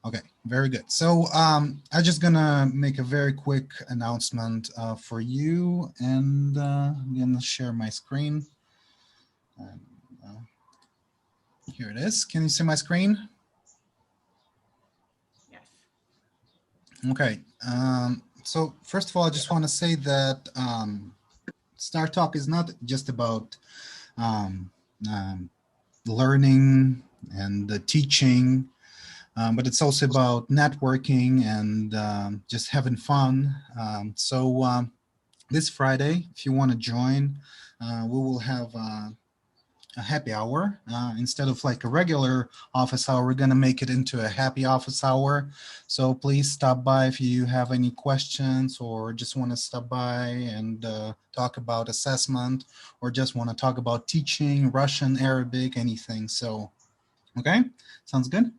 Okay, very good. So I'm just gonna make a very quick announcement for you, and I'm gonna share my screen. And, here it is. Can you see my screen? Yes. Okay. So first of all, I just want to say that StarTalk is not just about um, um, learning and teaching. But it's also about networking and just having fun. So this Friday, if you want to join, we will have a happy hour. Instead of like a regular office hour, we're going to make it into a happy office hour. So please stop by if you have any questions or just want to stop by and talk about assessment or just want to talk about teaching, Russian, Arabic, anything. So, okay, sounds good.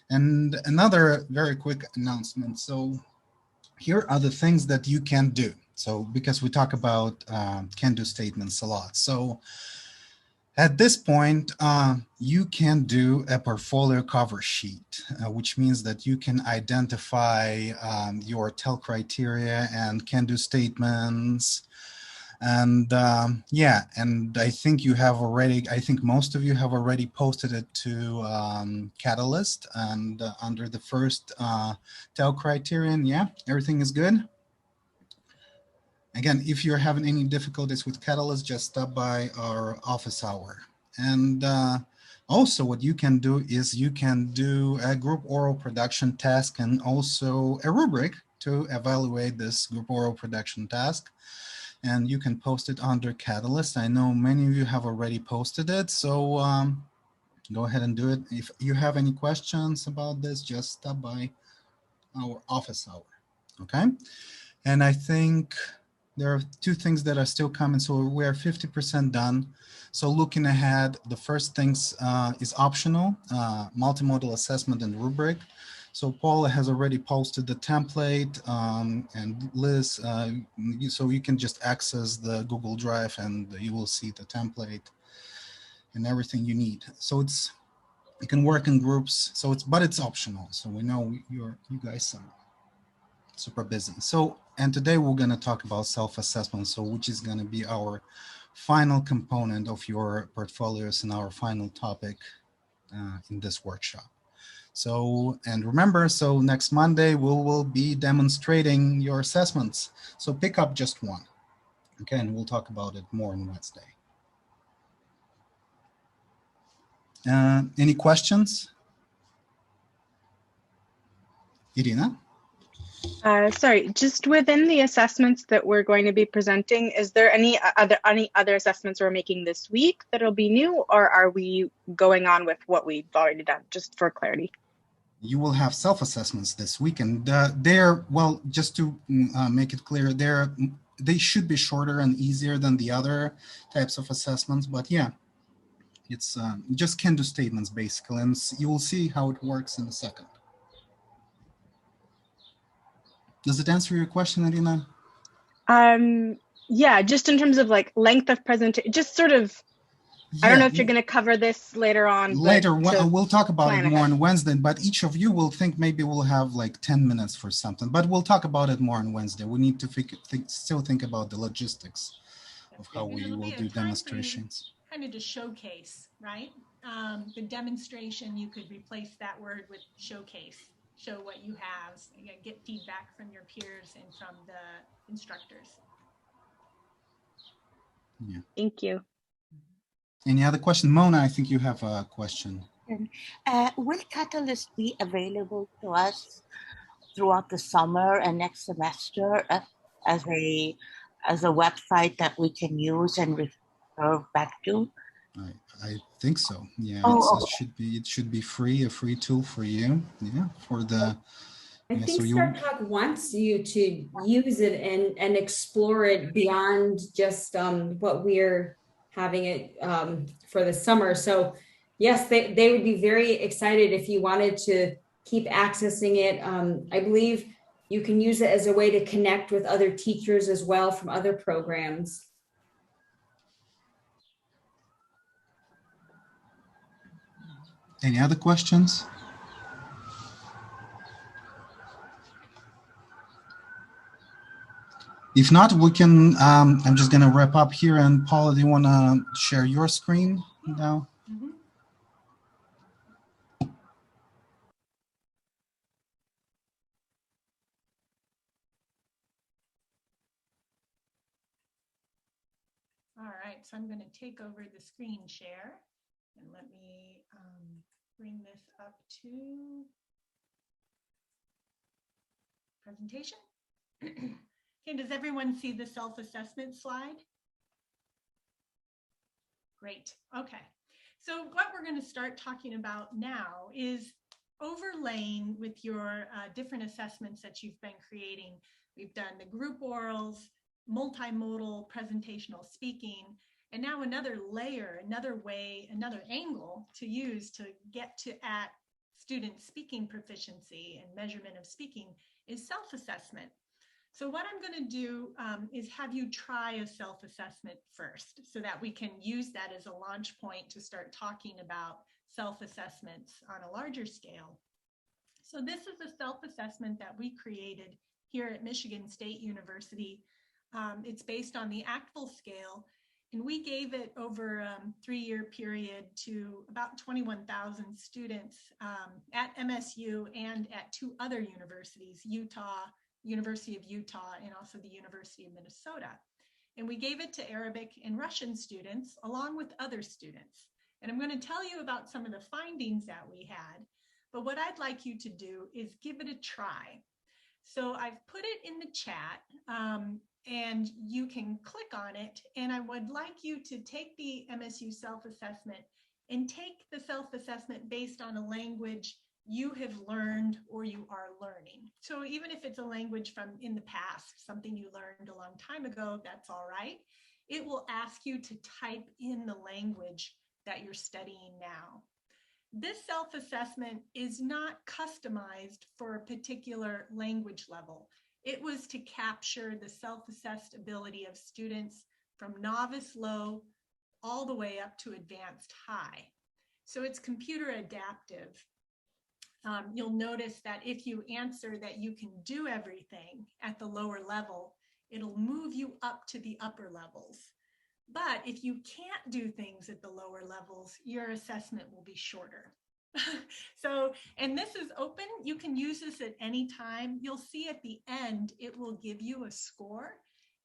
And another very quick announcement. So here are the things that you can do. So because we talk about can-do statements a lot. So at this point, you can do a portfolio cover sheet, which means that you can identify your TEL criteria and can-do statements. And yeah, and I think you have already, I think most of you have already posted it to Catalyst and under the first TEL criterion. Yeah, everything is good. Again, if you're having any difficulties with Catalyst, just stop by our office hour. And also what you can do is you can do a group oral production task and also a rubric to evaluate this group oral production task. And you can post it under Catalyst. I know many of you have already posted it, so go ahead and do it. If you have any questions about this, just stop by our office hour, okay? And I think there are two things that are still coming, so we're 50% done. So looking ahead, the first things is optional, multimodal assessment and rubric. So Paula has already posted the template and Liz, so you can just access the Google Drive and you will see the template and everything you need. So it's, you can work in groups, so it's, but it's optional. So we know you guys are super busy. So, and today we're gonna talk about self-assessment, so which is gonna be our final component of your portfolios and our final topic in this workshop. So, and remember, so next Monday we will be demonstrating your assessments. So pick up just one, okay? And we'll talk about it more on Wednesday. Any questions? Irina? Sorry, just within the assessments that we're going to be presenting, is there any other assessments we're making this week that'll be new, or are we going on with what we've already done, just for clarity? You will have self-assessments this week, and they're, well, just to make it clear, they should be shorter and easier than the other types of assessments, but yeah, it's just can-do statements basically, and you will see how it works in a second. Does it answer your question, Irina? Yeah, just in terms of like length of presentation, just sort of, yeah. I don't know if you're going to cover this later on. Later, we'll talk about it more on Wednesday, but each of you will think maybe we'll have like 10 minutes for something, but we'll talk about it more on Wednesday. We need to still think about the logistics of how we will do demonstrations. Kind of to showcase, right? The demonstration, you could replace that word with showcase. Show what you have, get feedback from your peers and from the instructors. Yeah. Thank you. Any other question? Mona, I think you have a question. Will Catalyst be available to us throughout the summer and next semester as a website that we can use and refer back to? I think so. Yeah, it should be free, a free tool for you. Yeah, for the. I think StarTalk wants you to use it and explore it beyond just what we're having it for the summer. So yes, they would be very excited if you wanted to keep accessing it. I believe you can use it as a way to connect with other teachers as well from other programs. Any other questions? If not, we can, I'm just going to wrap up here. And Paula, do you want to share your screen now? Mhm. All right, so I'm going to take over the screen share and let me bring this up to presentation. Okay, does everyone see the self-assessment slide? Great, okay. So what we're going to start talking about now is overlaying with your different assessments that you've been creating. We've done the group orals, multimodal presentational speaking, and now another layer, another way, another angle to use to get at student speaking proficiency and measurement of speaking is self-assessment. So what I'm going to do is have you try a self-assessment first so that we can use that as a launch point to start talking about self-assessments on a larger scale. So this is a self-assessment that we created here at Michigan State University. It's based on the ACTFL scale, and we gave it over a 3-year period to about 21,000 students at MSU and at 2 other universities, University of Utah and also the University of Minnesota. And we gave it to Arabic and Russian students along with other students. And I'm going to tell you about some of the findings that we had, but what I'd like you to do is give it a try. So I've put it in the chat and you can click on it, and I would like you to take the MSU self-assessment and take the self-assessment based on a language you have learned or you are learning. So even if it's a language from in the past, something you learned a long time ago, that's all right. It will ask you to type in the language that you're studying now. This self-assessment is not customized for a particular language level. It was to capture the self-assessed ability of students from novice low all the way up to advanced high. So it's computer adaptive. You'll notice that if you answer that you can do everything at the lower level, it'll move you up to the upper levels. But if you can't do things at the lower levels, your assessment will be shorter. So, and this is open. You can use this at any time. You'll see at the end, it will give you a score,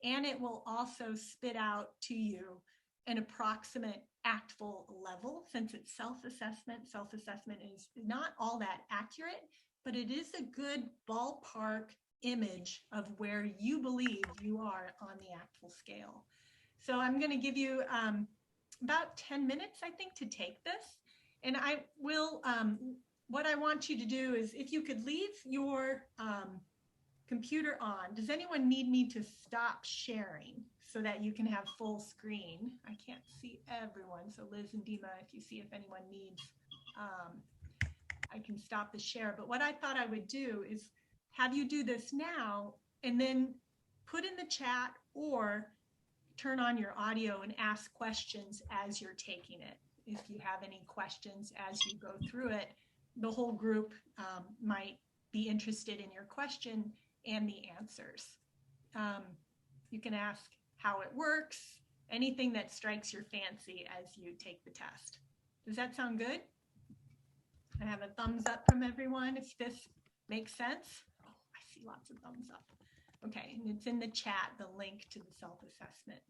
and it will also spit out to you an approximate ACTFL level. Since it's self-assessment, self-assessment is not all that accurate, but it is a good ballpark image of where you believe you are on the ACTFL scale. So I'm going to give you about 10 minutes, I think, to take this. And I will, what I want you to do is if you could leave your computer on. Does anyone need me to stop sharing so that you can have full screen? I can't see everyone. So Liz and Dima, if you see if anyone needs, I can stop the share. But what I thought I would do is have you do this now and then put in the chat or turn on your audio and ask questions as you're taking it. If you have any questions as you go through it, the whole group might be interested in your question and the answers. You can ask how it works, anything that strikes your fancy as you take the test. Does that sound good? I have a thumbs up from everyone if this makes sense. Oh, I see lots of thumbs up. Okay, and it's in the chat, the link to the self-assessment.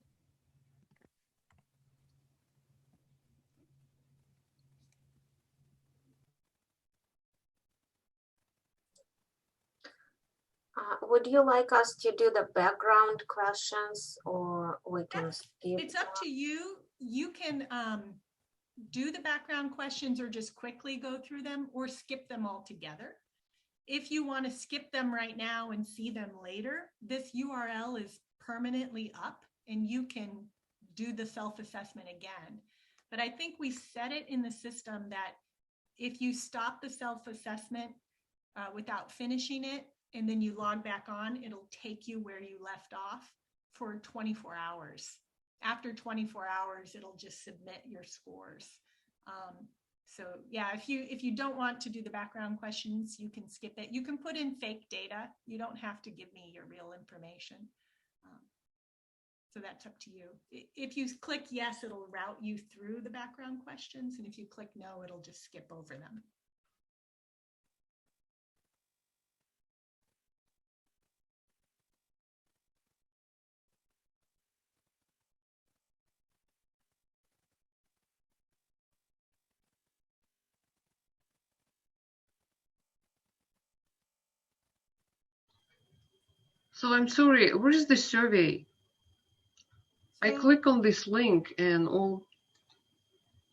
Would you like us to do the background questions, or we can skip? It's up to you. You can do the background questions or just quickly go through them or skip them all together. If you want to skip them right now and see them later, this URL is permanently up and you can do the self-assessment again. But I think we set it in the system that if you stop the self-assessment without finishing it, and then you log back on, it'll take you where you left off for 24 hours. After 24 hours, it'll just submit your scores. So yeah, if you don't want to do the background questions, you can skip it. You can put in fake data. You don't have to give me your real information. So that's up to you. If you click yes, it'll route you through the background questions. And if you click no, it'll just skip over them. So I'm sorry, where is the survey? I click on this link and all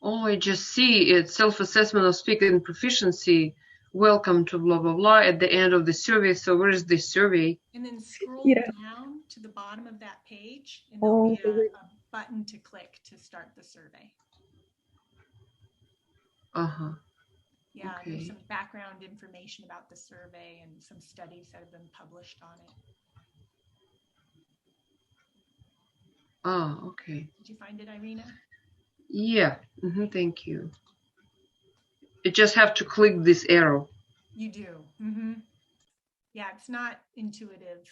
I just see is self-assessment of speaking proficiency. Welcome to blah, blah, blah at the end of the survey. So where is this survey? And then scroll Yeah. down to the bottom of that page and there'll be a button to click to start the survey. Uh-huh. Yeah, Okay. there's some background information about the survey and some studies that have been published on it. Ah, okay. Did you find it, Irina? Yeah, thank you. You just have to click this arrow. You do. Yeah, it's not intuitive.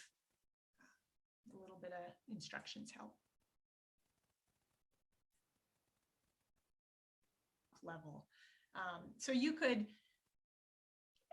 A little bit of instructions help. Level. So you could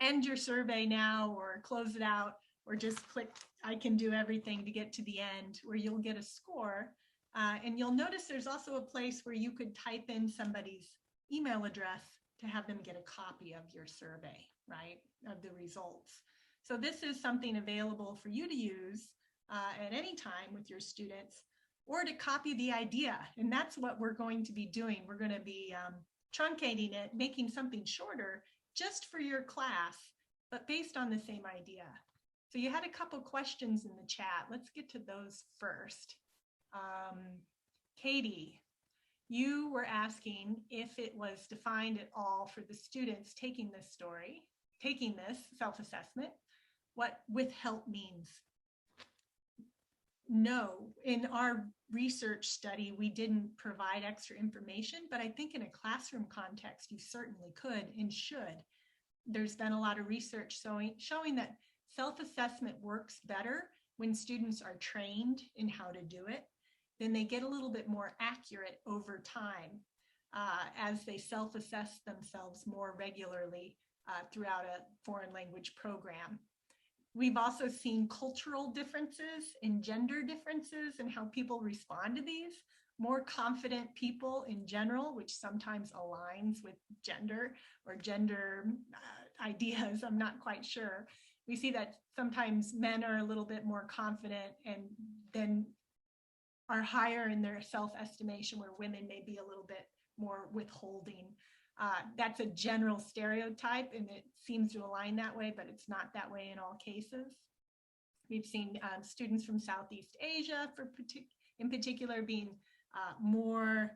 end your survey now or close it out or just click I can do everything to get to the end where you'll get a score. And you'll notice there's also a place where you could type in somebody's email address to have them get a copy of your survey, right, of the results. So this is something available for you to use at any time with your students or to copy the idea. And that's what we're going to be doing. We're going to be truncating it, making something shorter just for your class, but based on the same idea. So you had a couple questions in the chat. Let's get to those first. Katie, you were asking if it was defined at all for the students taking this self-assessment, what with help means. No, in our research study, we didn't provide extra information, but I think in a classroom context, you certainly could and should. There's been a lot of research showing that self-assessment works better when students are trained in how to do it. Then they get a little bit more accurate over time as they self-assess themselves more regularly throughout a foreign language program. We've also seen cultural differences and gender differences in how people respond to these. More confident people in general, which sometimes aligns with gender or gender ideas, I'm not quite sure. We see that sometimes men are a little bit more confident and then are higher in their self-estimation, where women may be a little bit more withholding. That's a general stereotype and it seems to align that way, but it's not that way in all cases. We've seen students from Southeast Asia in particular being more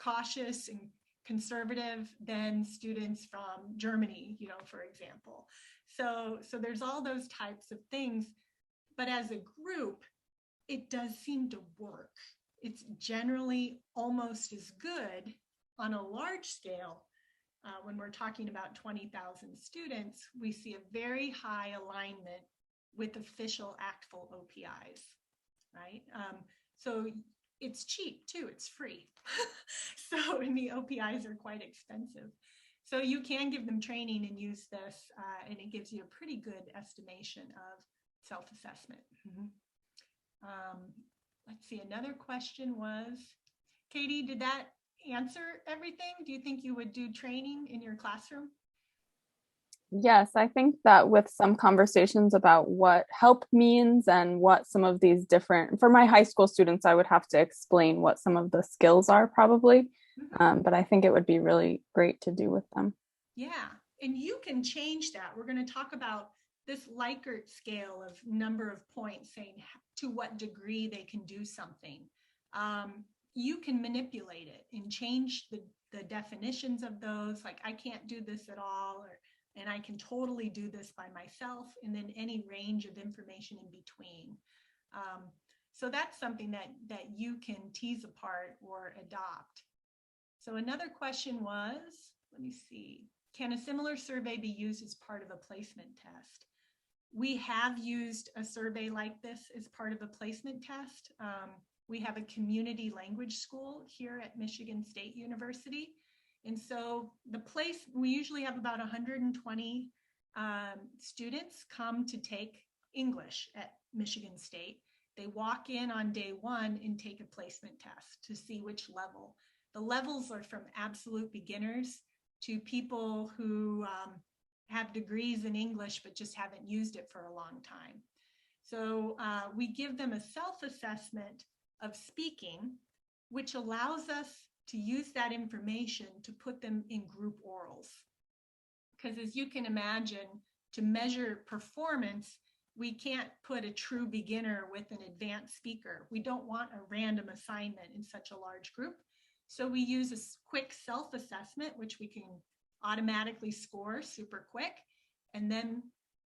cautious and conservative than students from Germany, for example. So there's all those types of things, but as a group, it does seem to work. It's generally almost as good on a large scale. When we're talking about 20,000 students, we see a very high alignment with official ACTFL OPIs, right? So it's cheap too, it's free. And the OPIs are quite expensive. So you can give them training and use this, and it gives you a pretty good estimation of self-assessment. Let's see, another question was, Katie, did that answer everything? Do you think you would do training in your classroom? Yes, I think that with some conversations about what help means and what some of these different, for my high school students, I would have to explain what some of the skills are probably, but I think it would be really great to do with them. Yeah, and you can change that. We're going to talk about this Likert scale of number of points, saying to what degree they can do something. You can manipulate it and change the definitions of those, like I can't do this at all, and I can totally do this by myself, and then any range of information in between. So that's something that you can tease apart or adopt. So another question was, let me see, can a similar survey be used as part of a placement test? We have used a survey like this as part of a placement test. We have a community language school here at Michigan State University. And so we usually have about 120 students come to take English at Michigan State. They walk in on day one and take a placement test to see which level. The levels are from absolute beginners to people who have degrees in English but just haven't used it for a long time. So we give them a self-assessment of speaking, which allows us to use that information to put them in group orals. Because as you can imagine, to measure performance, we can't put a true beginner with an advanced speaker. We don't want a random assignment in such a large group. So we use a quick self-assessment, which we can automatically score super quick, and then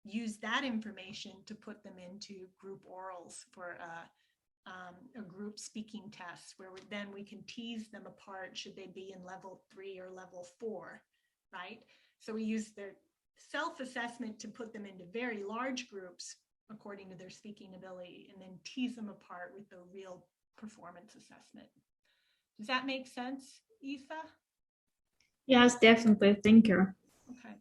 use that information to put them into group orals for a group speaking test, where then we can tease them apart should they be in level 3 or level 4, right? So we use their self-assessment to put them into very large groups according to their speaking ability, and then tease them apart with the real performance assessment. Does that make sense, Aoife? Yes, definitely. Thank you. Okay.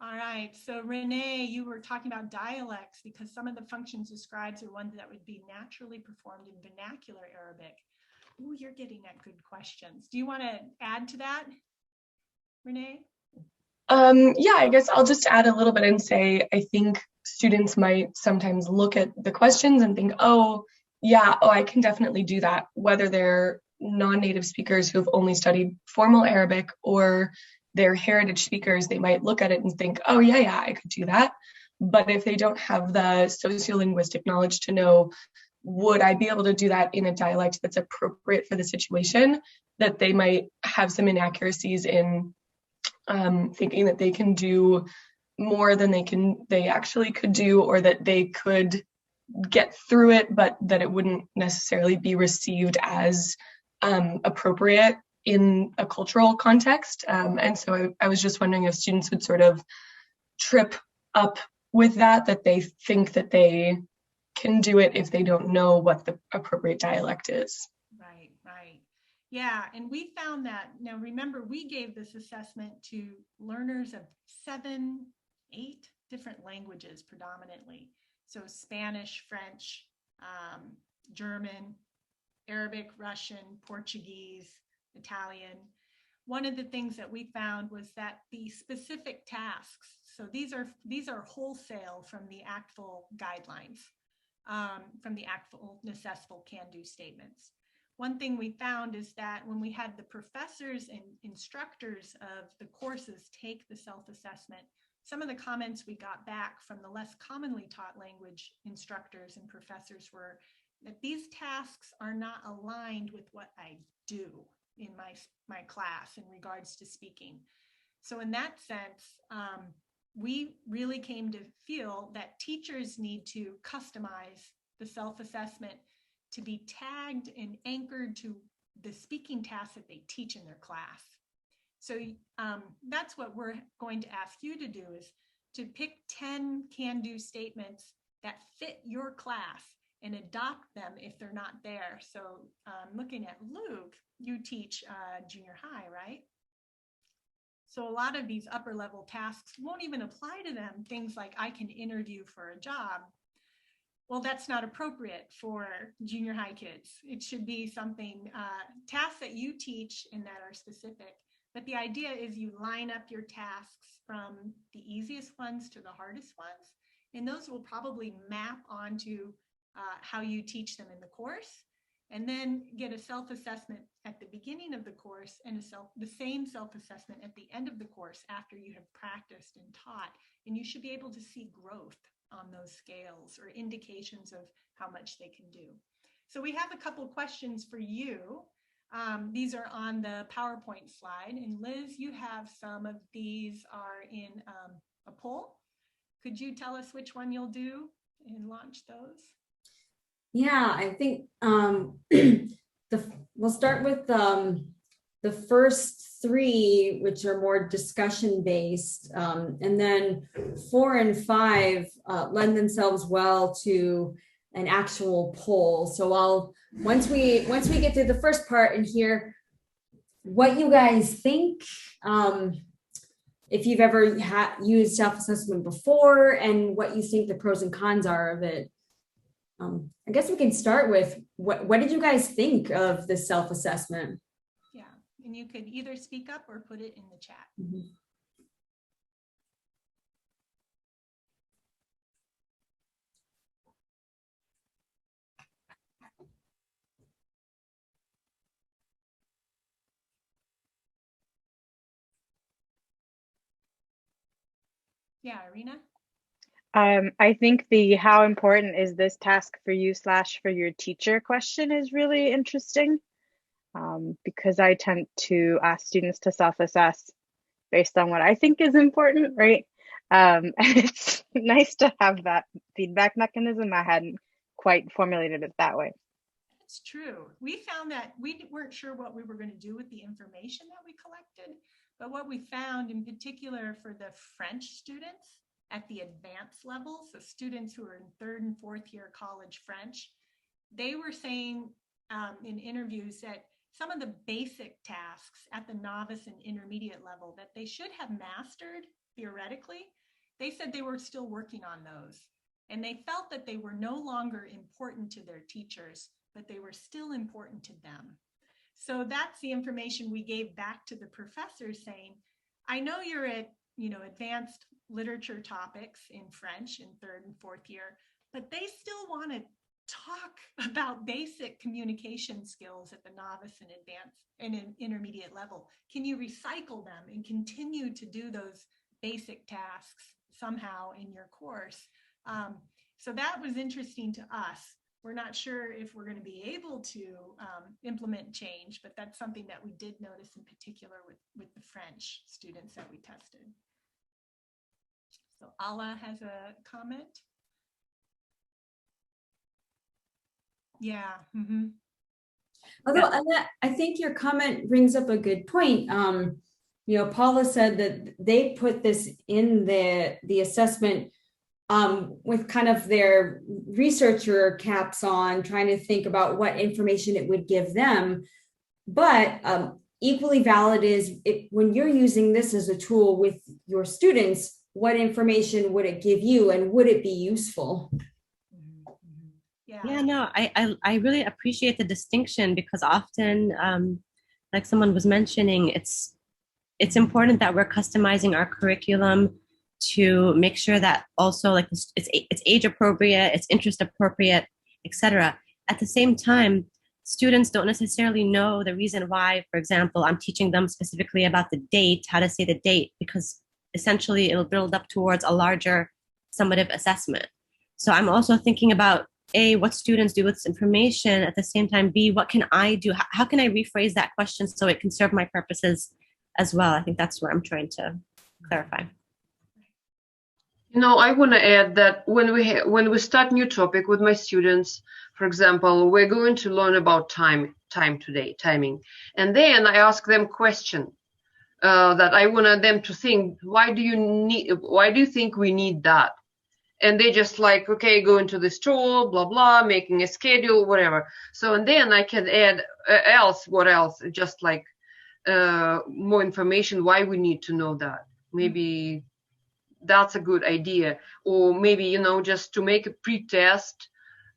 All right. So Renee, you were talking about dialects because some of the functions described are ones that would be naturally performed in vernacular Arabic. Oh, you're getting at good questions. Do you want to add to that, Renee? Yeah, I guess I'll just add a little bit and say, I think students might sometimes look at the questions and think, oh, yeah, I can definitely do that, whether they're non-native speakers who've only studied formal Arabic or they're heritage speakers. They might look at it and think, oh, yeah, I could do that. But if they don't have the sociolinguistic knowledge to know, would I be able to do that in a dialect that's appropriate for the situation, that they might have some inaccuracies in thinking that they can do more than they actually could do, or that they could get through it, but that it wouldn't necessarily be received as appropriate in a cultural context. And so I was just wondering if students would sort of trip up with that they think that they can do it if they don't know what the appropriate dialect is. Right. Yeah, and we found that, now remember, we gave this assessment to learners of 7, 8 different languages predominantly. So Spanish, French, German, Arabic, Russian, Portuguese, Italian. One of the things that we found was that the specific tasks, so these are wholesale from the ACTFL guidelines, from the ACTFL necessful can-do statements. One thing we found is that when we had the professors and instructors of the courses take the self-assessment, some of the comments we got back from the less commonly taught language instructors and professors were that these tasks are not aligned with what I do in my class in regards to speaking. So in that sense, we really came to feel that teachers need to customize the self-assessment to be tagged and anchored to the speaking tasks that they teach in their class. So that's what we're going to ask you to do, is to pick 10 can-do statements that fit your class and adopt them if they're not there. So looking at Luke, you teach junior high, right? So a lot of these upper level tasks won't even apply to them. Things like I can interview for a job. Well, that's not appropriate for junior high kids. It should be something, tasks that you teach and that are specific. But the idea is you line up your tasks from the easiest ones to the hardest ones. And those will probably map onto how you teach them in the course. And then get a self-assessment at the beginning of the course and the same self-assessment at the end of the course after you have practiced and taught. And you should be able to see growth on those scales or indications of how much they can do. So we have a couple questions for you. These are on the PowerPoint slide, and Liz, you have some of these are in a poll. Could you tell us which one you'll do and launch those? Yeah, I think we'll start with the first 3, which are more discussion based, and then 4 and 5 lend themselves well to an actual poll. So once we get through the first part and hear what you guys think, if you've ever used self-assessment before, and what you think the pros and cons are of it. I guess we can start with what did you guys think of the self-assessment? Yeah, and you could either speak up or put it in the chat. Mm-hmm. Yeah, Irina? I think the how important is this task for you / for your teacher question is really interesting, because I tend to ask students to self-assess based on what I think is important, right? And it's nice to have that feedback mechanism. I hadn't quite formulated it that way. It's true. We found that we weren't sure what we were going to do with the information that we collected, but what we found in particular for the French students at the advanced level, so students who are in 3rd and 4th year college French, they were saying in interviews that some of the basic tasks at the novice and intermediate level that they should have mastered theoretically, they said they were still working on those. And they felt that they were no longer important to their teachers, but they were still important to them. So that's the information we gave back to the professors, saying, I know you're at advanced literature topics in French in 3rd and 4th year, but they still want to talk about basic communication skills at the novice and advanced and intermediate level. Can you recycle them and continue to do those basic tasks somehow in your course? So that was interesting to us. We're not sure if we're going to be able to implement change, but that's something that we did notice in particular with the French students that we tested. So Ala has a comment. Yeah. Mm-hmm. Although Annette, I think your comment brings up a good point. Paula said that they put this in the assessment with kind of their researcher caps on, trying to think about what information it would give them. But equally valid is when you're using this as a tool with your students, what information would it give you, and would it be useful? Yeah, no, I really appreciate the distinction, because often, like someone was mentioning, it's important that we're customizing our curriculum to make sure that also like it's age appropriate, it's interest appropriate, etc. At the same time, students don't necessarily know the reason why. For example, I'm teaching them specifically about the date, how to say the date, because essentially it'll build up towards a larger summative assessment. So I'm also thinking about A, what students do with this information, at the same time, B, what can I do? How can I rephrase that question so it can serve my purposes as well? I think that's where I'm trying to clarify. I want to add that when we start new topic with my students, for example, we're going to learn about timing, and then I ask them question that I want them to think, why do you think we need that? And they just like, okay, go into the store, blah, blah, making a schedule, whatever. So, and then I can add what else, just like more information, why we need to know that. Maybe that's a good idea. Or maybe, just to make a pre-test,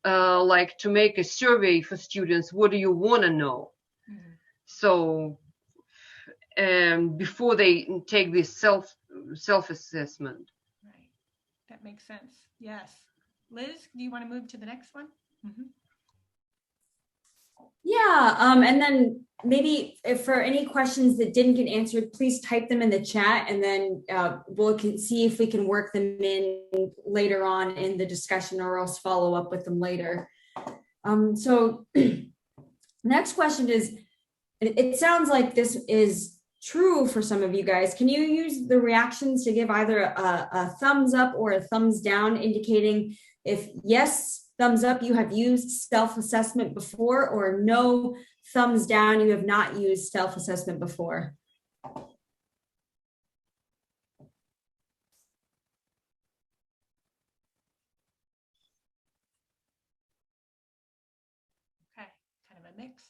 like to make a survey for students, what do you want to know? Mm-hmm. So, before they take this self-assessment. That makes sense. Yes. Liz, do you want to move to the next one? Mm-hmm. Yeah. And then maybe if for any questions that didn't get answered, please type them in the chat, and then we'll see if we can work them in later on in the discussion, or else follow up with them later. So next question is, it sounds like this is true for some of you guys. Can you use the reactions to give either a thumbs up or a thumbs down, indicating if yes, thumbs up, you have used self-assessment before, or no, thumbs down, you have not used self-assessment before? academics.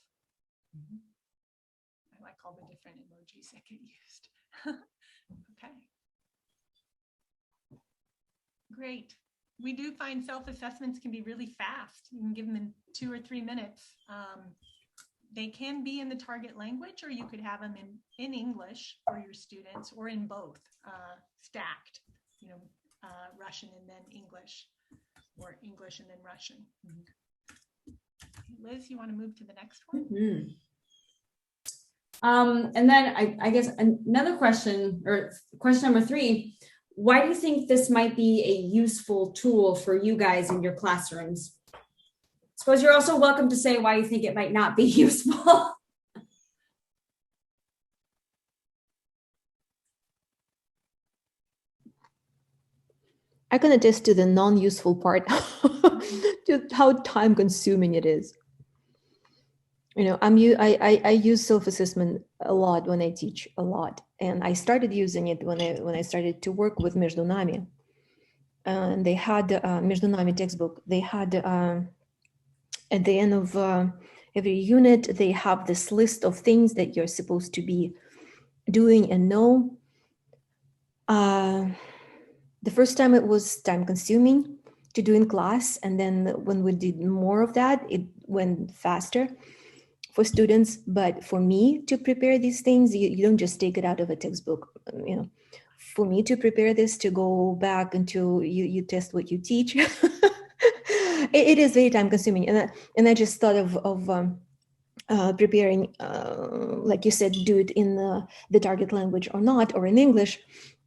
I like all the different emojis that get used. Okay. Great. We do find self-assessments can be really fast. You can give them in 2 or 3 minutes. They can be in the target language, or you could have them in English for your students, or in both, stacked, you know, Russian and then English, or English and then Russian. Liz, you want to move to the next one? And then I guess another question, or question number 3, why do you think this might be a useful tool for you guys in your classrooms? I suppose you're also welcome to say why you think it might not be useful. I can attest to the non-useful part, just how time-consuming it is. You know, I use self-assessment a lot when I teach a lot, and I started using it when I started to work with Между нами, and they had Между нами textbook. They had at the end of every unit, they have this list of things that you're supposed to be doing and know. The first time it was time-consuming to do in class, and then when we did more of that, it went faster for students. But for me to prepare these things, you don't just take it out of a textbook. You know, for me to prepare this, to go back until you test what you teach, it is very time-consuming. And I just thought of preparing, like you said, do it in the target language or not, or in English.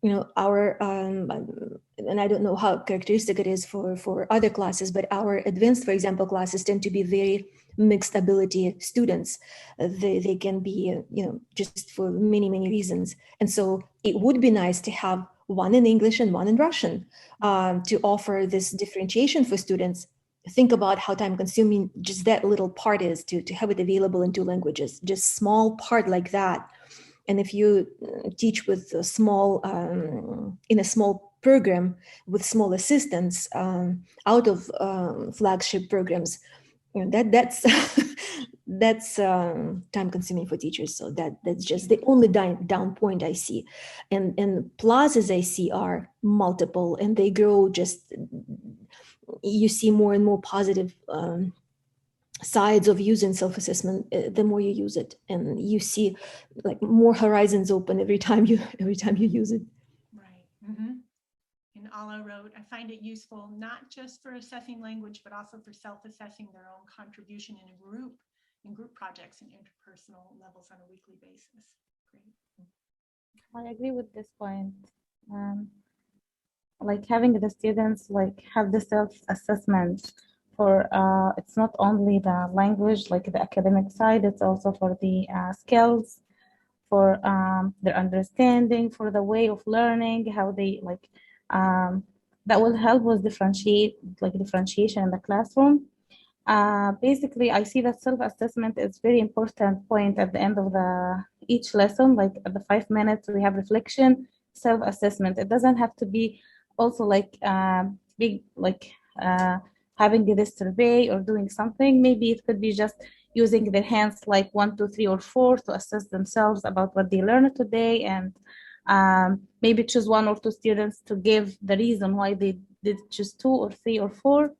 You know, our, and I don't know how characteristic it is for other classes, but our advanced, for example, classes tend to be very mixed ability students. They can be, you know, just for many, many reasons. And so it would be nice to have one in English and one in Russian to offer this differentiation for students. Think about how time consuming just that little part is to have it available in 2 languages, just small part like that. And if you teach with a small, in a small program with small assistants out of flagship programs, you know, that's that's time-consuming for teachers. So that's just the only down point I see. And pluses I see are multiple, and they grow. Just you see more and more positive sides of using self-assessment the more you use it, and you see like more horizons open every time you use it. Right. And Ala wrote, I find it useful not just for assessing language, but also for self-assessing their own contribution in group projects and interpersonal levels on a weekly basis. Great. I agree with this point. Like having the students like have the self-assessment for it's not only the language, like the academic side, it's also for the skills, for their understanding, for the way of learning, how they like that will help with differentiation in the classroom. Basically, I see that self-assessment is very important point at the end of each lesson. Like at the 5 minutes, we have reflection, self-assessment. It doesn't have to be also like big, like having this survey or doing something. Maybe it could be just using their hands like 1, 2, 3, or 4 to assess themselves about what they learned today, and maybe choose 1 or 2 students to give the reason why they did choose 2 or 3 or 4.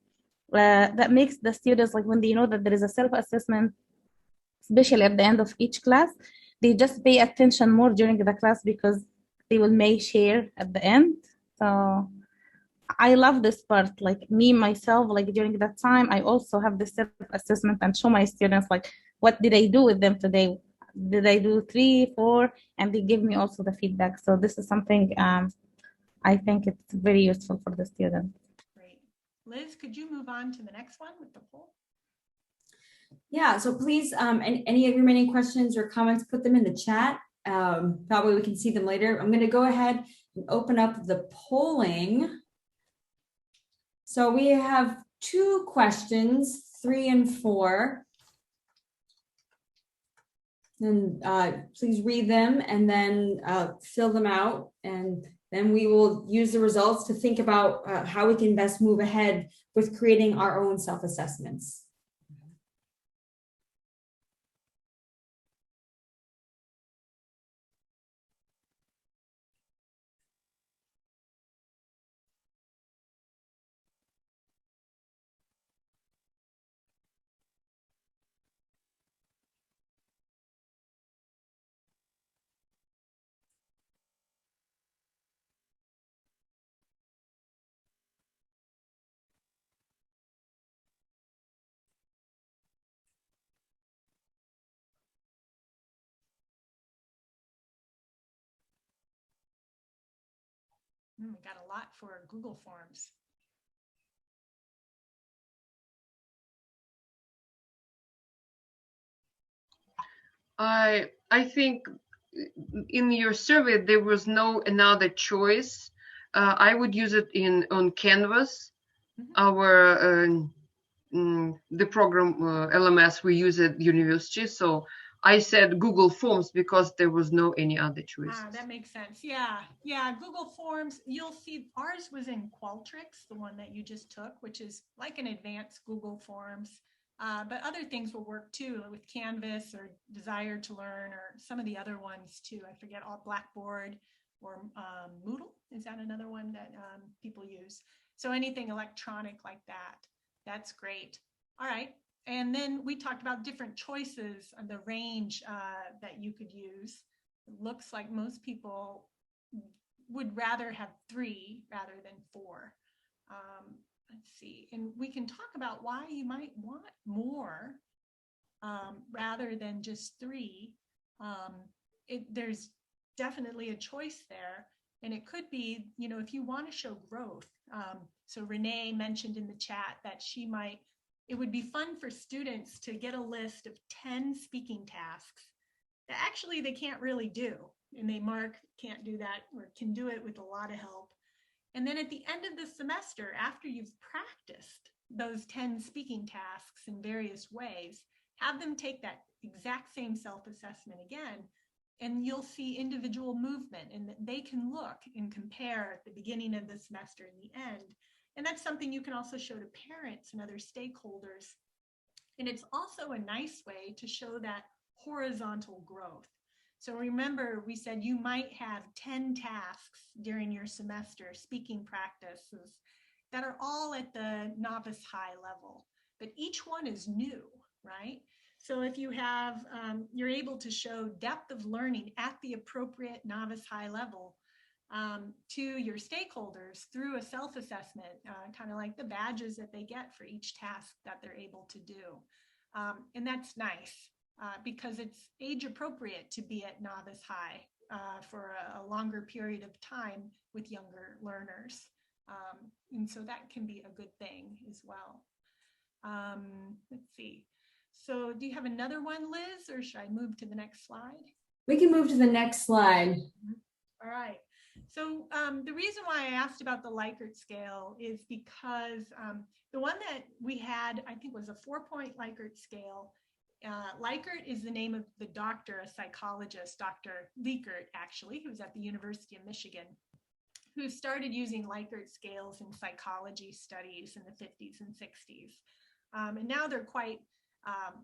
That makes the students, like when they know that there is a self-assessment, especially at the end of each class, they just pay attention more during the class because they may share at the end. So I love this part. Like me, myself, like during that time, I also have this self-assessment and show my students like, what did I do with them today? Did I do 3, 4? And they give me also the feedback. So this is something I think it's very useful for the students. Great. Liz, could you move on to the next one with the poll? Yeah, so please, any remaining questions or comments, put them in the chat. That way we can see them later. I'm going to go ahead and open up the polling. So we have 2 questions, 3 and 4. And please read them and then fill them out. And then we will use the results to think about how we can best move ahead with creating our own self-assessments. We got a lot for Google Forms. I think in your survey there was no another choice. I would use it on Canvas. Our the program LMS we use at university. So I said Google Forms because there was no any other choice. That makes sense. Yeah, Google Forms. You'll see ours was in Qualtrics, the one that you just took, which is like an advanced Google Forms. But other things will work too, with Canvas or Desire to Learn or some of the other ones too. I forget, all Blackboard or Moodle. Is that another one that people use? So anything electronic like that, that's great. All right. And then we talked about different choices and the range that you could use. It looks like most people would rather have 3 rather than 4. Let's see, and we can talk about why you might want more rather than just 3. There's definitely a choice there, and it could be, you know, if you want to show growth. So Renee mentioned in the chat that it would be fun for students to get a list of 10 speaking tasks that actually they can't really do, and they mark can't do that or can do it with a lot of help. And then at the end of the semester, after you've practiced those 10 speaking tasks in various ways, have them take that exact same self-assessment again, and you'll see individual movement, and they can look and compare at the beginning of the semester and the end. And that's something you can also show to parents and other stakeholders. And it's also a nice way to show that horizontal growth. So remember, we said you might have 10 tasks during your semester, speaking practices, that are all at the novice high level, but each one is new, right? So if you have, you're able to show depth of learning at the appropriate novice high level to your stakeholders through a self-assessment, kind of like the badges that they get for each task that they're able to do. And that's nice. Because it's age appropriate to be at novice high for a longer period of time with younger learners. And so that can be a good thing as well. Let's see. So do you have another one, Liz, or should I move to the next slide? We can move to the next slide. All right. So the reason why I asked about the Likert scale is because the one that we had, I think, was a 4-point Likert scale. Likert is the name of the doctor, a psychologist, Dr. Likert, actually, who's at the University of Michigan, who started using Likert scales in psychology studies in the 50s and 60s. And now they're quite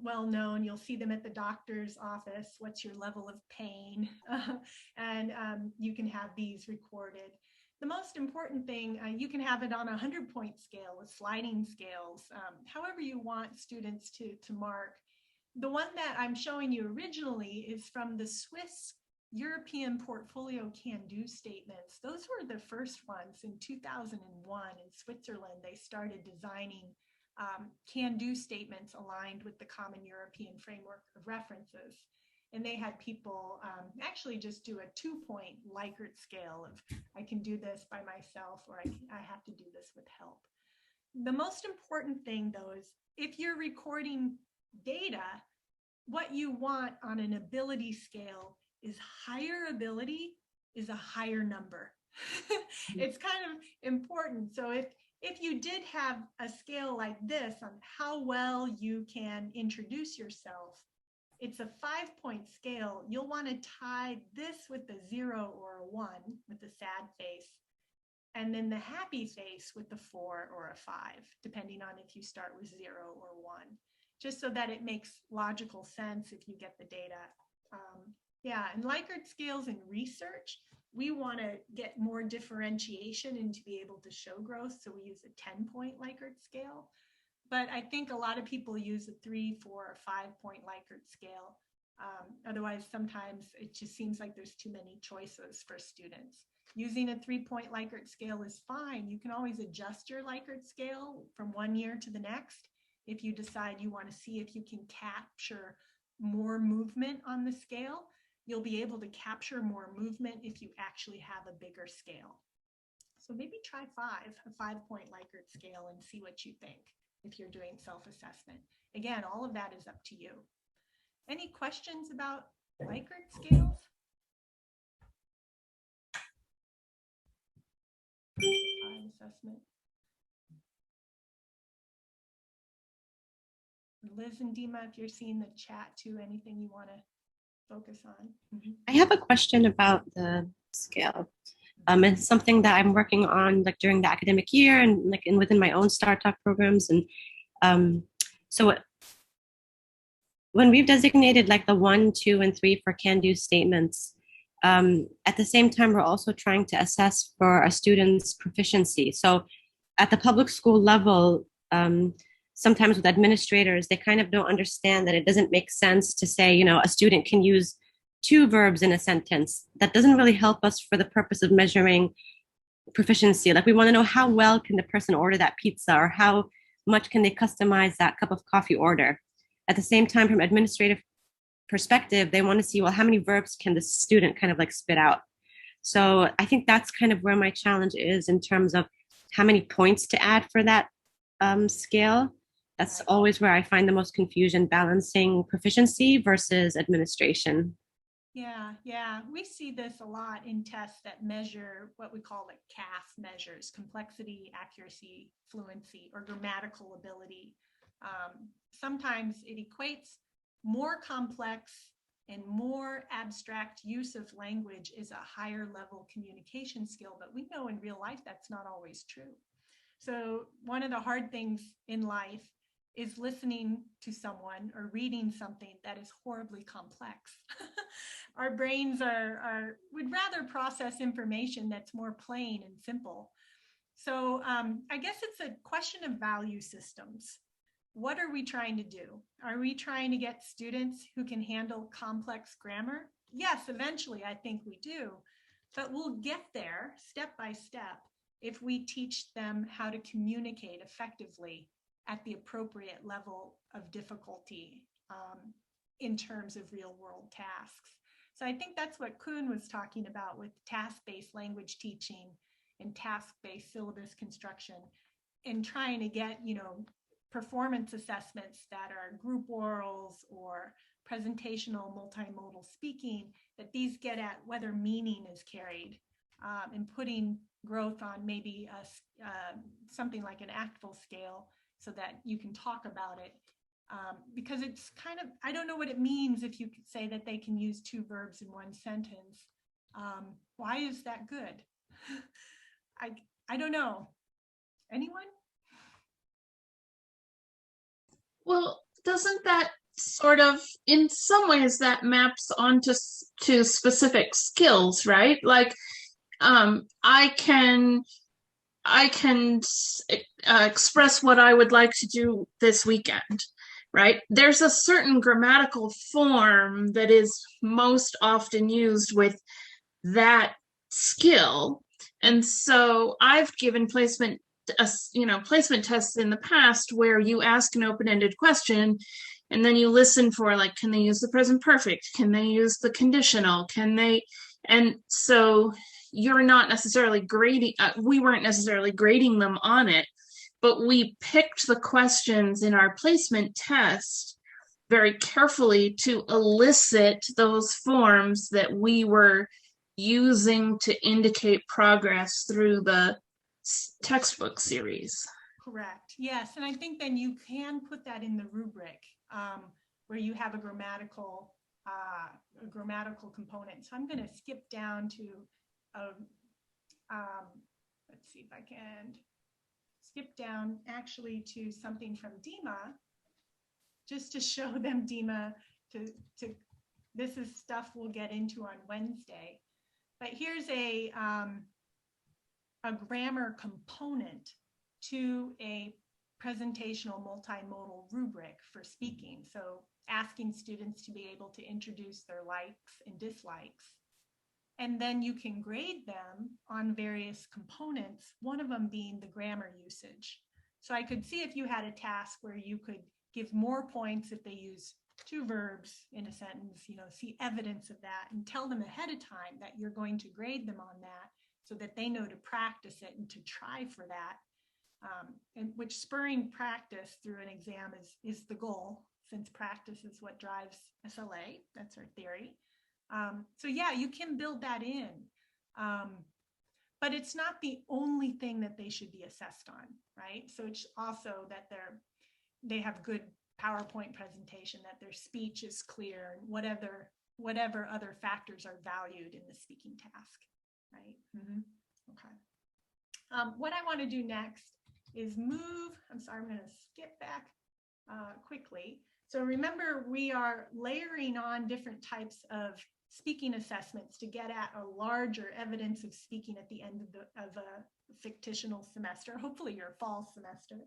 well known. You'll see them at the doctor's office. What's your level of pain? And you can have these recorded. The most important thing, you can have it on a 100-point scale with sliding scales, however you want students to mark. The one that I'm showing you originally is from the Swiss European Portfolio Can-Do Statements. Those were the first ones in 2001 in Switzerland. They started designing can-do statements aligned with the Common European Framework of References. And they had people actually just do a 2-point Likert scale of, I can do this by myself, or I have to do this with help. The most important thing, though, is if you're recording data, what you want on an ability scale is higher ability is a higher number. It's kind of important. So if you did have a scale like this on how well you can introduce yourself, it's a 5-point scale. You'll want to tie this with a 0 or a 1 with the sad face, and then the happy face with the 4 or a 5, depending on if you start with 0 or 1, just so that it makes logical sense if you get the data. Yeah, and Likert scales in research, we want to get more differentiation and to be able to show growth, so we use a 10-point Likert scale. But I think a lot of people use a 3, 4, or 5-point Likert scale. Otherwise, sometimes it just seems like there's too many choices for students. Using a 3-point Likert scale is fine. You can always adjust your Likert scale from one year to the next if you decide you want to see if you can capture more movement on the scale. You'll be able to capture more movement if you actually have a bigger scale. So maybe try a 5-point Likert scale, and see what you think if you're doing self-assessment. Again, all of that is up to you. Any questions about Likert scales? Assessment. Liz and Dima, if you're seeing the chat too, anything you want to focus on? I have a question about the scale. It's something that I'm working on like during the academic year and like within my own STARTALK programs. And so when we've designated like the 1, 2, and 3 for can-do statements, at the same time, we're also trying to assess for a student's proficiency. So at the public school level, sometimes with administrators, they kind of don't understand that it doesn't make sense to say, you know, a student can use 2 verbs in a sentence. That doesn't really help us for the purpose of measuring proficiency. Like we want to know how well can the person order that pizza, or how much can they customize that cup of coffee order. At the same time, from administrative perspective, they want to see, well, how many verbs can the student kind of like spit out? So I think that's kind of where my challenge is in terms of how many points to add for that scale. That's always where I find the most confusion, balancing proficiency versus administration. Yeah, we see this a lot in tests that measure what we call like CAF measures: complexity, accuracy, fluency, or grammatical ability. Sometimes it equates more complex and more abstract use of language is a higher level communication skill, but we know in real life that's not always true. So one of the hard things in life is listening to someone or reading something that is horribly complex. Our brains would rather process information that's more plain and simple. So I guess it's a question of value systems. What are we trying to do? Are we trying to get students who can handle complex grammar? Yes, eventually I think we do, but we'll get there step by step if we teach them how to communicate effectively at the appropriate level of difficulty in terms of real world tasks. So I think that's what Kuhn was talking about with task-based language teaching and task-based syllabus construction, and trying to get, you know, performance assessments that are group orals or presentational multimodal speaking, that these get at whether meaning is carried, and putting growth on maybe something like an actful scale so that you can talk about it. Because it's kind of, I don't know what it means if you could say that they can use 2 verbs in 1 sentence. Why is that good? I don't know. Anyone? Well, doesn't that sort of, in some ways, that maps onto specific skills, right? Like, I can express what I would like to do this weekend, right? There's a certain grammatical form that is most often used with that skill. And so I've given placement tests in the past where you ask an open-ended question and then you listen for, like, can they use the present perfect? Can they use the conditional? And so you're not necessarily grading, we weren't necessarily grading them on it, but we picked the questions in our placement test very carefully to elicit those forms that we were using to indicate progress through the textbook series. Correct. Yes. And I think then you can put that in the rubric where you have a grammatical component. So I'm going to skip down to, let's see if I can skip down actually to something from Dima, just to show them, Dima, this is stuff we'll get into on Wednesday. But here's a grammar component to a presentational multimodal rubric for speaking. So asking students to be able to introduce their likes and dislikes. And then you can grade them on various components, one of them being the grammar usage. So I could see if you had a task where you could give more points if they use 2 verbs in a sentence, see evidence of that, and tell them ahead of time that you're going to grade them on that. so that they know to practice it and to try for that. And which spurring practice through an exam is the goal, since practice is what drives SLA. That's our theory. So yeah, you can build that in. But it's not the only thing that they should be assessed on, right? So it's also that they have good PowerPoint presentation, that their speech is clear, and whatever other factors are valued in the speaking task, right? Okay. What I want to do next is move. I'm sorry, I'm going to skip back quickly. So remember, we are layering on different types of speaking assessments to get at a larger evidence of speaking at the end of a fictional semester, hopefully your fall semester.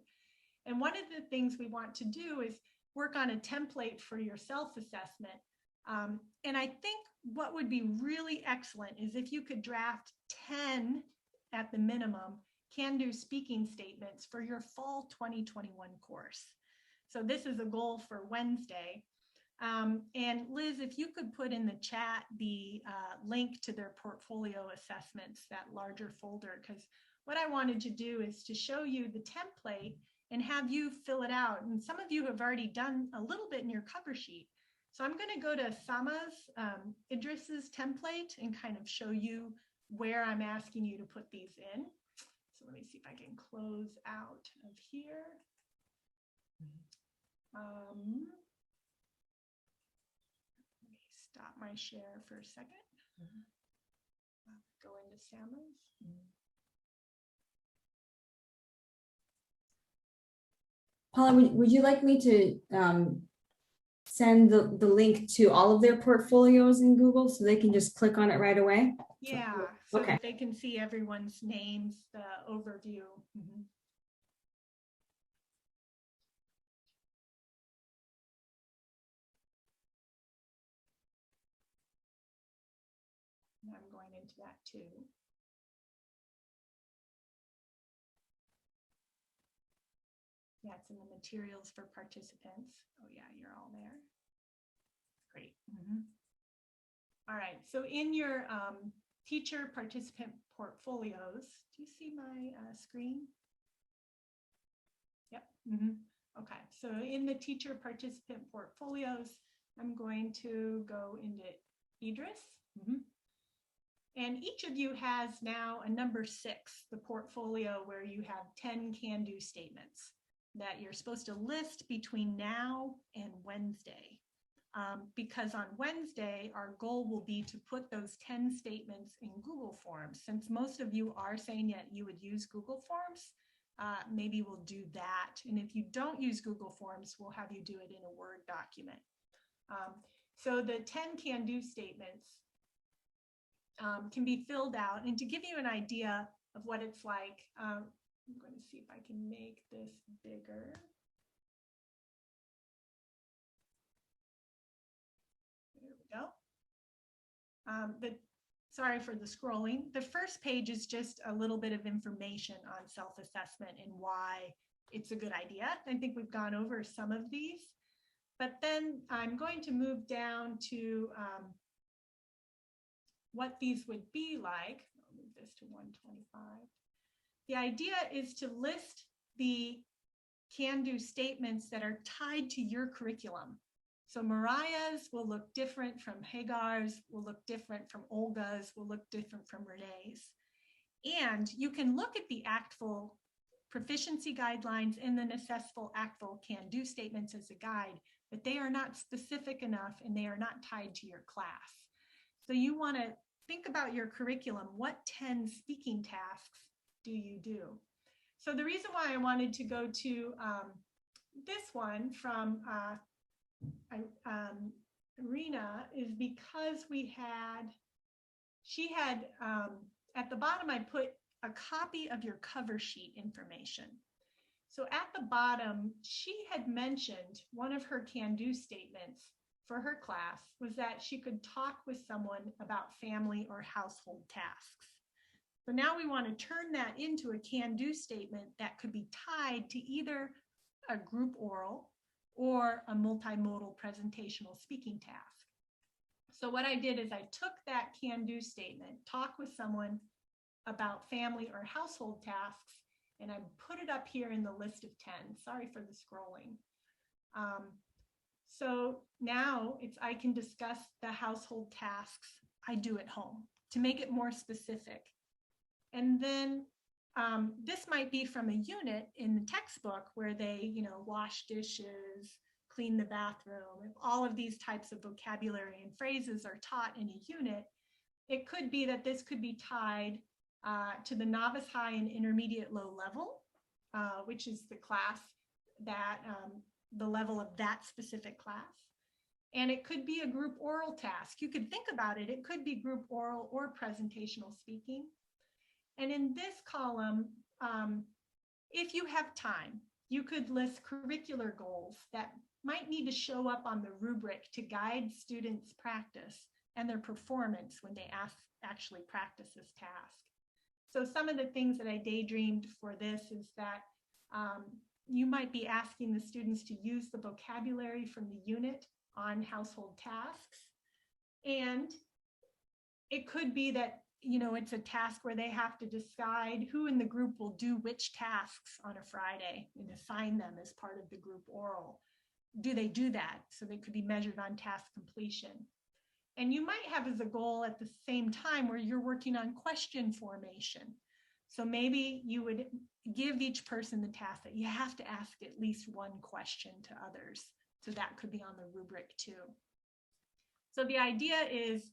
And one of the things we want to do is work on a template for your self-assessment. And I think what would be really excellent is if you could draft 10 at the minimum can-do speaking statements for your fall 2021 course. So this is a goal for Wednesday. And Liz, if you could put in the chat the link to their portfolio assessments, that larger folder, because what I wanted to do is to show you the template and have you fill it out. And some of you have already done a little bit in your cover sheet. So I'm going to go to Sama's, Idris's template and kind of show you where I'm asking you to put these in. So let me see if I can close out of here. Let me stop my share for a second. Go into Sama's. Paula, would you like me to send the link to all of their portfolios in Google so they can just click on it right away? Yeah, so okay. that they can see everyone's names, the overview. I'm going into that too. Yeah, it's in the materials for participants. Oh yeah, you're all there. Great. All right, so in your teacher participant portfolios, do you see my screen? Yep. Okay, so in the teacher participant portfolios, I'm going to go into Idris. And each of you has now a number 6, the portfolio where you have 10 can-do statements that you're supposed to list between now and Wednesday. Because on Wednesday, our goal will be to put those 10 statements in Google Forms. Since most of you are saying that you would use Google Forms, maybe we'll do that. And if you don't use Google Forms, we'll have you do it in a Word document. So the 10 can-do statements can be filled out. And to give you an idea of what it's like, I'm going to see if I can make this bigger. There we go. Sorry for the scrolling. The first page is just a little bit of information on self-assessment and why it's a good idea. I think we've gone over some of these, but then I'm going to move down to what these would be like. I'll move this to 125. The idea is to list the can-do statements that are tied to your curriculum. So Mariah's will look different from Hagar's, will look different from Olga's, will look different from Renee's. And you can look at the ACTFL proficiency guidelines and the Assessful ACTFL can-do statements as a guide, but they are not specific enough and they are not tied to your class. So you want to think about your curriculum. What 10 speaking tasks do you do? So the reason why I wanted to go to this one from Irina is because she had, at the bottom, I put a copy of your cover sheet information. So at the bottom, she had mentioned one of her can-do statements for her class was that she could talk with someone about family or household tasks. So now we want to turn that into a can-do statement that could be tied to either a group oral or a multimodal presentational speaking task. So what I did is I took that can-do statement, talk with someone about family or household tasks, and I put it up here in the list of 10. Sorry for the scrolling. So now I can discuss the household tasks I do at home to make it more specific. And then this might be from a unit in the textbook where they, wash dishes, clean the bathroom. If all of these types of vocabulary and phrases are taught in a unit, it could be that this could be tied to the novice high and intermediate low level, which is the class that, the level of that specific class. And it could be a group oral task. You could think about it. It could be group oral or presentational speaking. And in this column, if you have time, you could list curricular goals that might need to show up on the rubric to guide students' practice and their performance when they actually practice this task. So some of the things that I daydreamed for this is that you might be asking the students to use the vocabulary from the unit on household tasks. And it could be that, it's a task where they have to decide who in the group will do which tasks on a Friday and assign them as part of the group oral. Do they do that? So they could be measured on task completion. And you might have as a goal at the same time where you're working on question formation. So maybe you would give each person the task that you have to ask at least one question to others. So that could be on the rubric too. So the idea is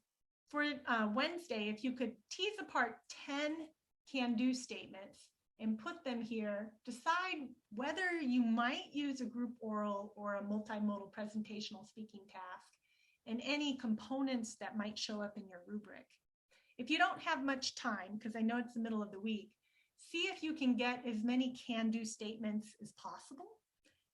for Wednesday, if you could tease apart 10 can-do statements and put them here, decide whether you might use a group oral or a multimodal presentational speaking task and any components that might show up in your rubric. If you don't have much time, because I know it's the middle of the week, see if you can get as many can-do statements as possible,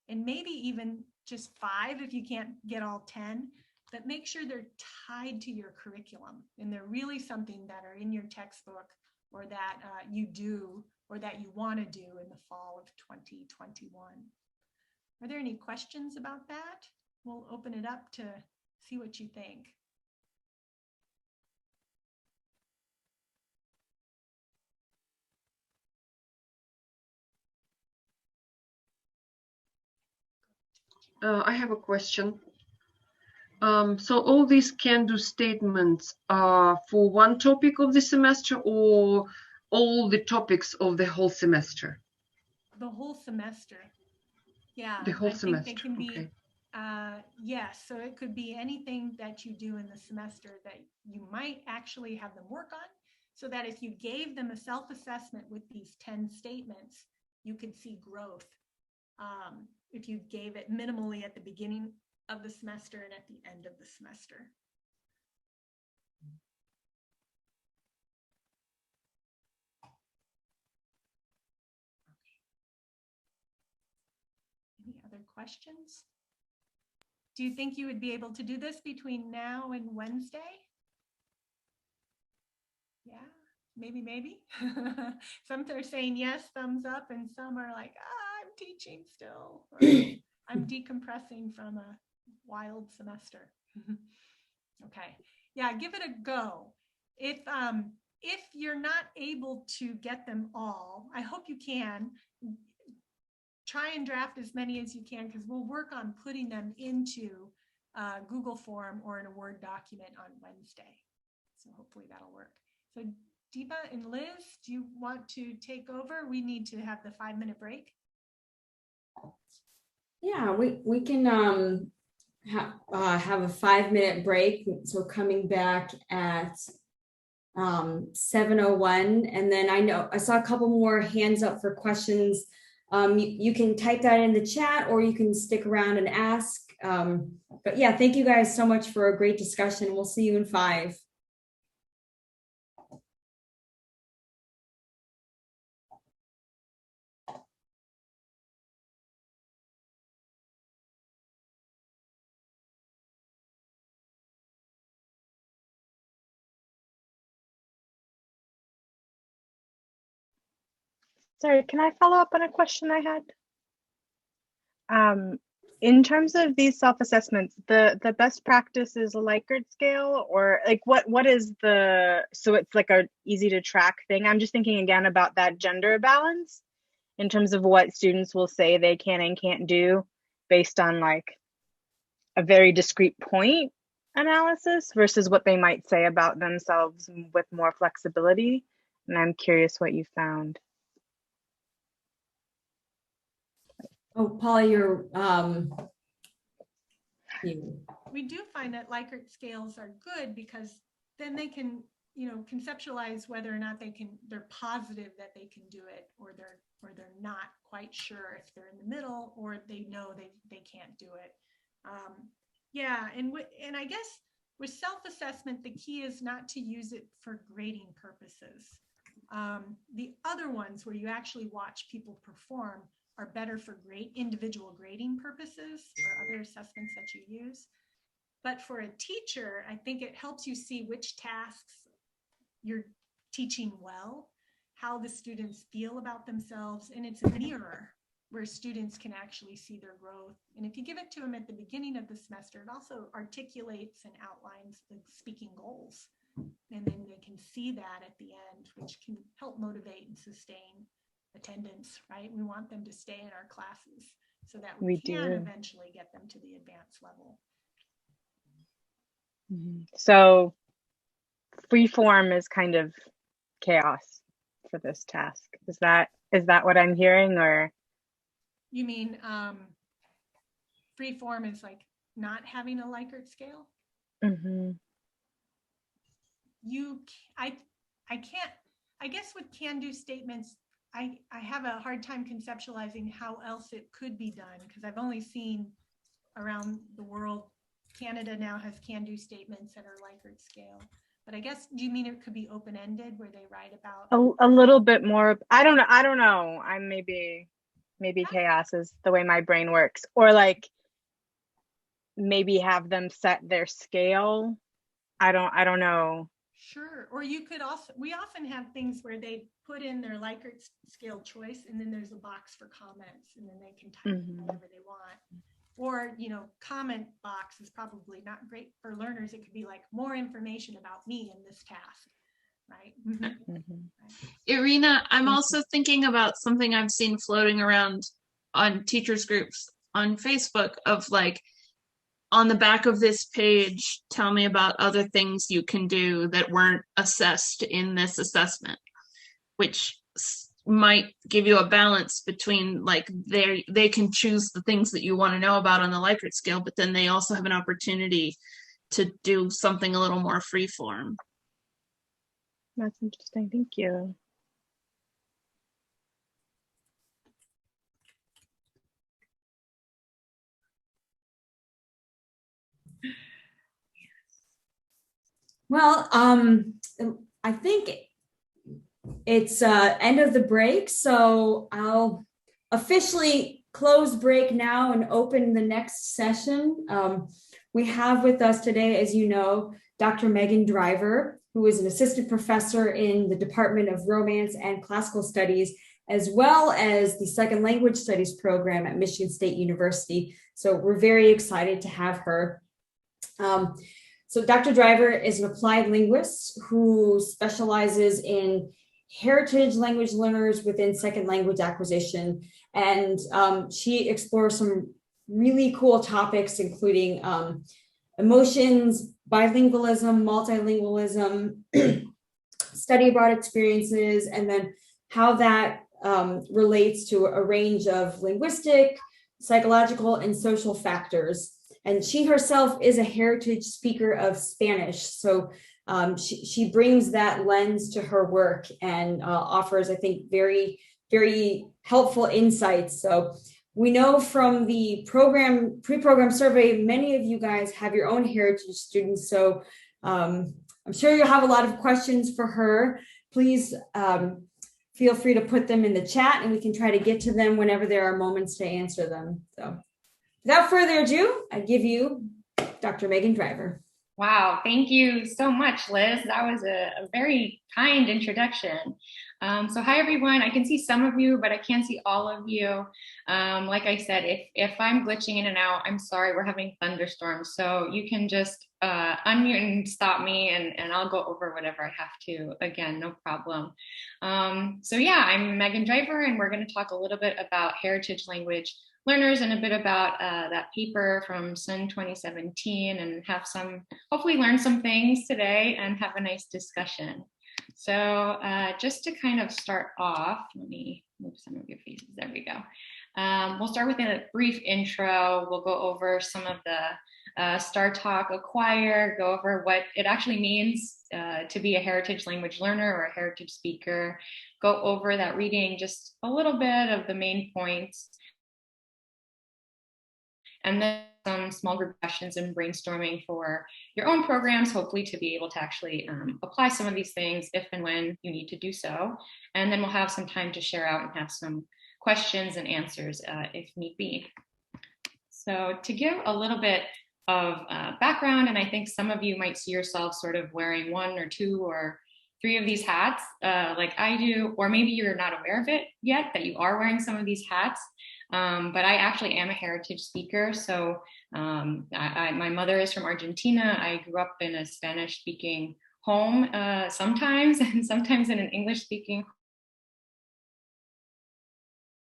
and maybe even just 5 if you can't get all 10, but make sure they're tied to your curriculum and they're really something that are in your textbook or that you do or that you want to do in the fall of 2021. Are there any questions about that? We'll open it up to see what you think. I have a question. So all these can-do statements are for one topic of the semester or all the topics of the whole semester? The whole semester. Yeah, The whole I think semester. they can be, Okay. yes, so it could be anything that you do in the semester that you might actually have them work on, so that if you gave them a self-assessment with these 10 statements, you could see growth. If you gave it minimally at the beginning of the semester and at the end of the semester. Any other questions? Do you think you would be able to do this between now and Wednesday? Yeah, maybe. Some are saying yes, thumbs up, and some are like, I'm teaching still. Or, I'm decompressing from a wild semester. Okay, yeah, give it a go. If you're not able to get them all, I hope you can. Try and draft as many as you can, because we'll work on putting them into Google form or in a Word document on Wednesday. So hopefully that'll work. So Deepa and Liz, do you want to take over? We need to have the 5-minute break. Yeah, we can have a 5-minute break. So coming back at 7:01, and then I saw a couple more hands up for questions. You can type that in the chat, or you can stick around and ask. But yeah, thank you guys so much for a great discussion. We'll see you in 5. Sorry, can I follow up on a question I had? In terms of these self-assessments, the best practice is a Likert scale, or like what is so it's like a easy to track thing. I'm just thinking again about that gender balance in terms of what students will say they can and can't do based on like a very discrete point analysis versus what they might say about themselves with more flexibility. And I'm curious what you found. Oh, Paula, We do find that Likert scales are good because then they can, conceptualize whether or not they're positive that they can do it, or they're not quite sure if they're in the middle, or they know they can't do it. Yeah, and I guess with self-assessment, the key is not to use it for grading purposes. The other ones where you actually watch people perform are better for individual grading purposes or other assessments that you use. But for a teacher, I think it helps you see which tasks you're teaching well, how the students feel about themselves, and it's a mirror where students can actually see their growth. And if you give it to them at the beginning of the semester, it also articulates and outlines the speaking goals. And then they can see that at the end, which can help motivate and sustain attendance, right? We want them to stay in our classes so that we can eventually get them to the advanced level. So free form is kind of chaos for this task. Is that what I'm hearing, or? You mean free form is like not having a Likert scale? Mm-hmm. I guess with can-do statements, I have a hard time conceptualizing how else it could be done, because I've only seen around the world, Canada now has can-do statements that are Likert scale. But I guess, do you mean it could be open-ended where they write about a little bit more? I don't know. I'm maybe chaos is the way my brain works, or like maybe have them set their scale. I don't know. Sure. Or you could also, we often have things where they put in their Likert scale choice, and then there's a box for comments, and then they can type whatever they want. Or, comment box is probably not great for learners. It could be like more information about me in this task, right? Irina, I'm also thinking about something I've seen floating around on teachers groups on Facebook of like, on the back of this page, tell me about other things you can do that weren't assessed in this assessment, which might give you a balance between like they can choose the things that you want to know about on the Likert scale, but then they also have an opportunity to do something a little more free form. That's interesting. Thank you. Well, I think it's end of the break, so I'll officially close break now and open the next session. We have with us today, as you know, Dr. Meagan Driver, who is an assistant professor in the Department of Romance and Classical Studies, as well as the Second Language Studies program at Michigan State University. So we're very excited to have her. So Dr. Driver is an applied linguist who specializes in heritage language learners within second language acquisition. And she explores some really cool topics, including emotions, bilingualism, multilingualism, study abroad experiences, and then how that relates to a range of linguistic, psychological, and social factors. And she herself is a heritage speaker of Spanish. So she brings that lens to her work and offers, I think, very, very helpful insights. So we know from the pre-program survey, many of you guys have your own heritage students. So I'm sure you'll have a lot of questions for her. Please feel free to put them in the chat, and we can try to get to them whenever there are moments to answer them. So without further ado, I give you Dr. Meagan Driver. Wow, thank you so much, Liz. That was a very kind introduction. So hi everyone, I can see some of you, but I can't see all of you. Like I said, if I'm glitching in and out, I'm sorry, we're having thunderstorms. So you can just unmute and stop me and I'll go over whatever I have to. Again, no problem. So yeah, I'm Meagan Driver and we're gonna talk a little bit about heritage language learners and a bit about that paper from SUN 2017 and have hopefully learn some things today and have a nice discussion. So just to kind of start off, let me move some of your faces, there we go. We'll start with a brief intro. We'll go over some of the STARTALK Acquire, go over what it actually means to be a heritage language learner or a heritage speaker, go over that reading, just a little bit of the main points, and then some small group questions and brainstorming for your own programs, hopefully to be able to actually apply some of these things if and when you need to do so. And then we'll have some time to share out and have some questions and answers if need be. So to give a little bit of background, and I think some of you might see yourself sort of wearing 1 or 2 or 3 of these hats like I do, or maybe you're not aware of it yet, that you are wearing some of these hats. But I actually am a heritage speaker. So my mother is from Argentina. I grew up in a Spanish speaking home sometimes, and sometimes in an English speaking.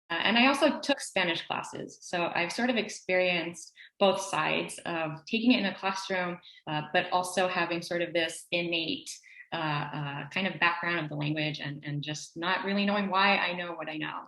And I also took Spanish classes. So I've sort of experienced both sides of taking it in a classroom, but also having sort of this innate kind of background of the language and just not really knowing why I know what I know.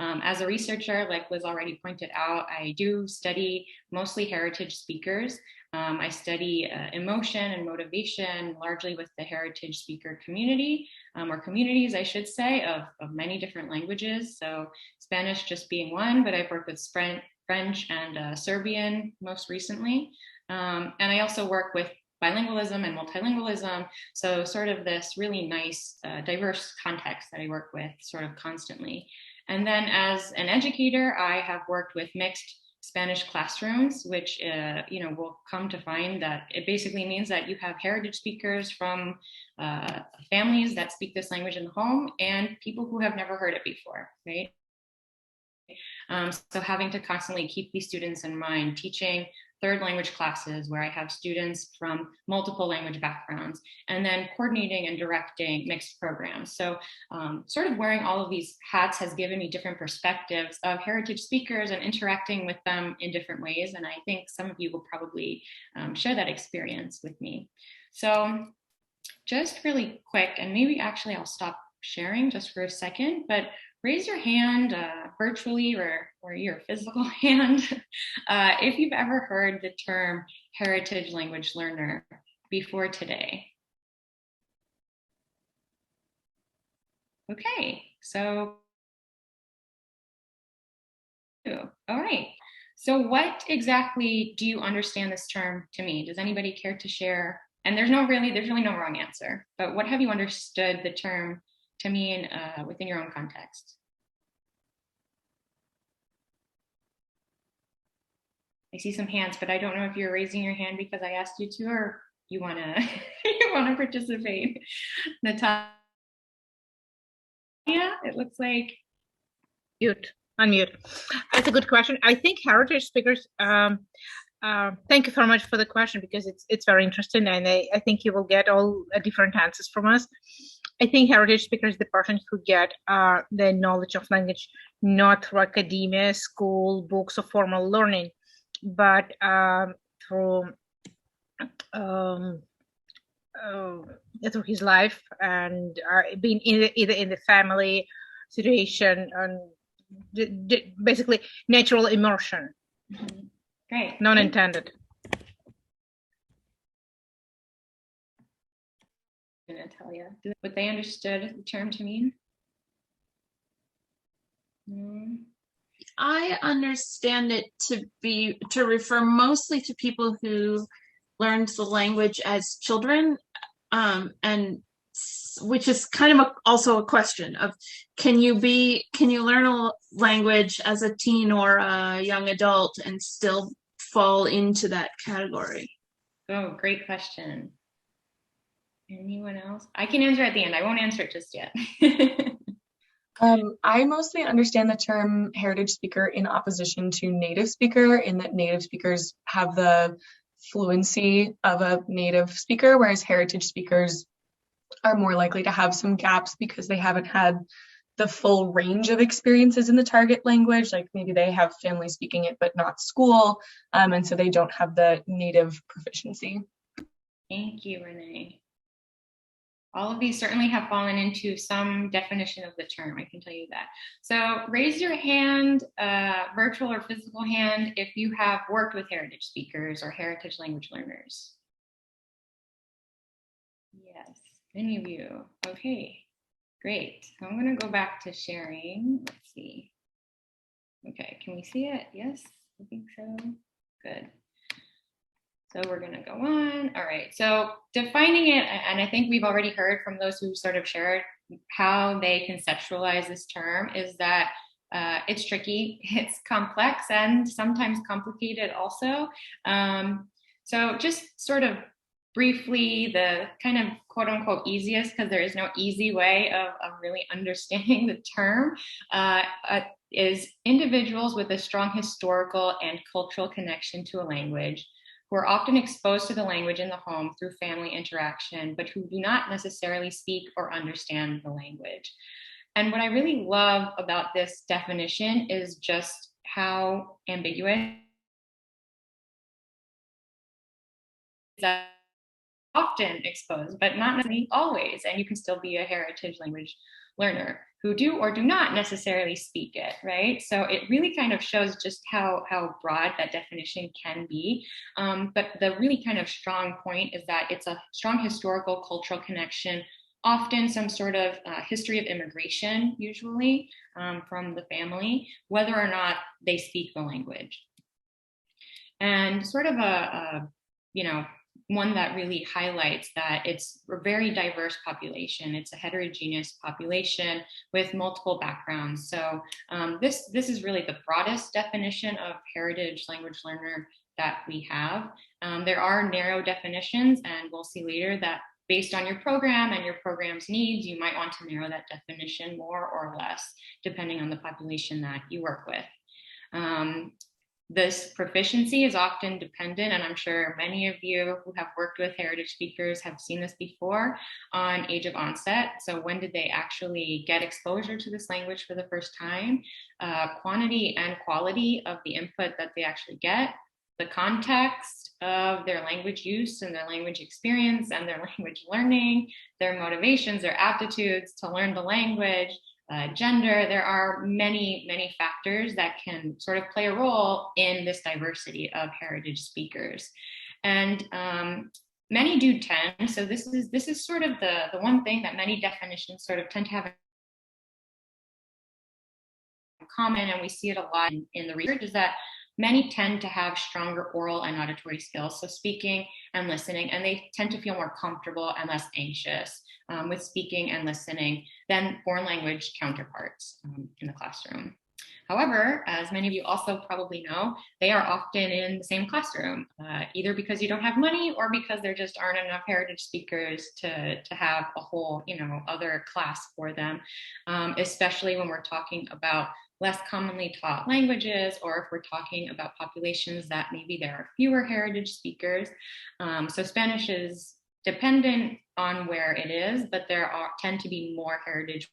As a researcher, like Liz already pointed out, I do study mostly heritage speakers. I study emotion and motivation largely with the heritage speaker community, or communities, I should say, of many different languages. So Spanish just being one, but I've worked with French and Serbian most recently. And I also work with bilingualism and multilingualism. So sort of this really nice, diverse context that I work with sort of constantly. And then as an educator, I have worked with mixed Spanish classrooms, which will come to find that it basically means that you have heritage speakers from families that speak this language in the home and people who have never heard it before, right? So having to constantly keep these students in mind, teaching 3rd language classes where I have students from multiple language backgrounds, and then coordinating and directing mixed programs. So sort of wearing all of these hats has given me different perspectives of heritage speakers and interacting with them in different ways. And I think some of you will probably share that experience with me. So just really quick, and maybe actually I'll stop sharing just for a second, but raise your hand virtually or your physical hand if you've ever heard the term heritage language learner before today. Okay, so, all right. So what exactly do you understand this term to mean? Does anybody care to share? And there's really no wrong answer, but what have you understood the term to mean within your own context? I see some hands, but I don't know if you're raising your hand because I asked you to, or you wanna participate. Natalia, it looks like. Unmute. That's a good question. I think heritage speakers. Thank you very much for the question because it's very interesting, and I think you will get all different answers from us. I think heritage speaker is the person who get the knowledge of language not through academia, school, books, or formal learning, but through his life and being either in the family situation and basically natural immersion. Mm-hmm. Great. None intended. Natalia, what they understood the term to mean? I understand it to refer mostly to people who learned the language as children, and which is kind of also a question of can you learn a language as a teen or a young adult and still fall into that category? Oh, great question. Anyone else? I can answer at the end. I won't answer it just yet. I mostly understand the term heritage speaker in opposition to native speaker, in that native speakers have the fluency of a native speaker, whereas heritage speakers are more likely to have some gaps because they haven't had the full range of experiences in the target language. Like maybe they have family speaking it, but not school. And so they don't have the native proficiency. Thank you, Renee. All of these certainly have fallen into some definition of the term, I can tell you that. So raise your hand, virtual or physical hand, if you have worked with heritage speakers or heritage language learners. Yes, many of you. Okay, great. I'm gonna go back to sharing. Let's see. Okay, can we see it? Yes, I think so. Good. So we're going to go on. All right. So defining it, and I think we've already heard from those who sort of shared how they conceptualize this term, is that it's tricky, it's complex, and sometimes complicated also. So just sort of briefly, the kind of quote unquote easiest, because there is no easy way of really understanding the term, is individuals with a strong historical and cultural connection to a language, who are often exposed to the language in the home through family interaction, but who do not necessarily speak or understand the language. And what I really love about this definition is just how ambiguous that often exposed, but not necessarily always. And you can still be a heritage language learner who do or do not necessarily speak it, right? So it really kind of shows just how broad that definition can be. But the really kind of strong point is that it's a strong historical cultural connection, often some sort of history of immigration, usually from the family, whether or not they speak the language. And sort of one that really highlights that it's a very diverse population. It's a heterogeneous population with multiple backgrounds. So this is really the broadest definition of heritage language learner that we have. There are narrow definitions, and we'll see later that based on your program and your program's needs, you might want to narrow that definition more or less, depending on the population that you work with. This proficiency is often dependent, and I'm sure many of you who have worked with heritage speakers have seen this before, on age of onset. So when did they actually get exposure to this language for the first time? Quantity and quality of the input that they actually get, the context of their language use and their language experience and their language learning, their motivations, their aptitudes to learn the language, gender. There are many, many factors that can sort of play a role in this diversity of heritage speakers. And many do tend, so this is sort of the one thing that many definitions sort of tend to have in common, and we see it a lot in the research, is that many tend to have stronger oral and auditory skills, so speaking and listening, and they tend to feel more comfortable and less anxious with speaking and listening than foreign language counterparts in the classroom. However, as many of you also probably know, they are often in the same classroom, either because you don't have money or because there just aren't enough heritage speakers to have a whole, other class for them, especially when we're talking about less commonly taught languages, or if we're talking about populations that maybe there are fewer heritage speakers. So Spanish is dependent on where it is, but there tend to be more heritage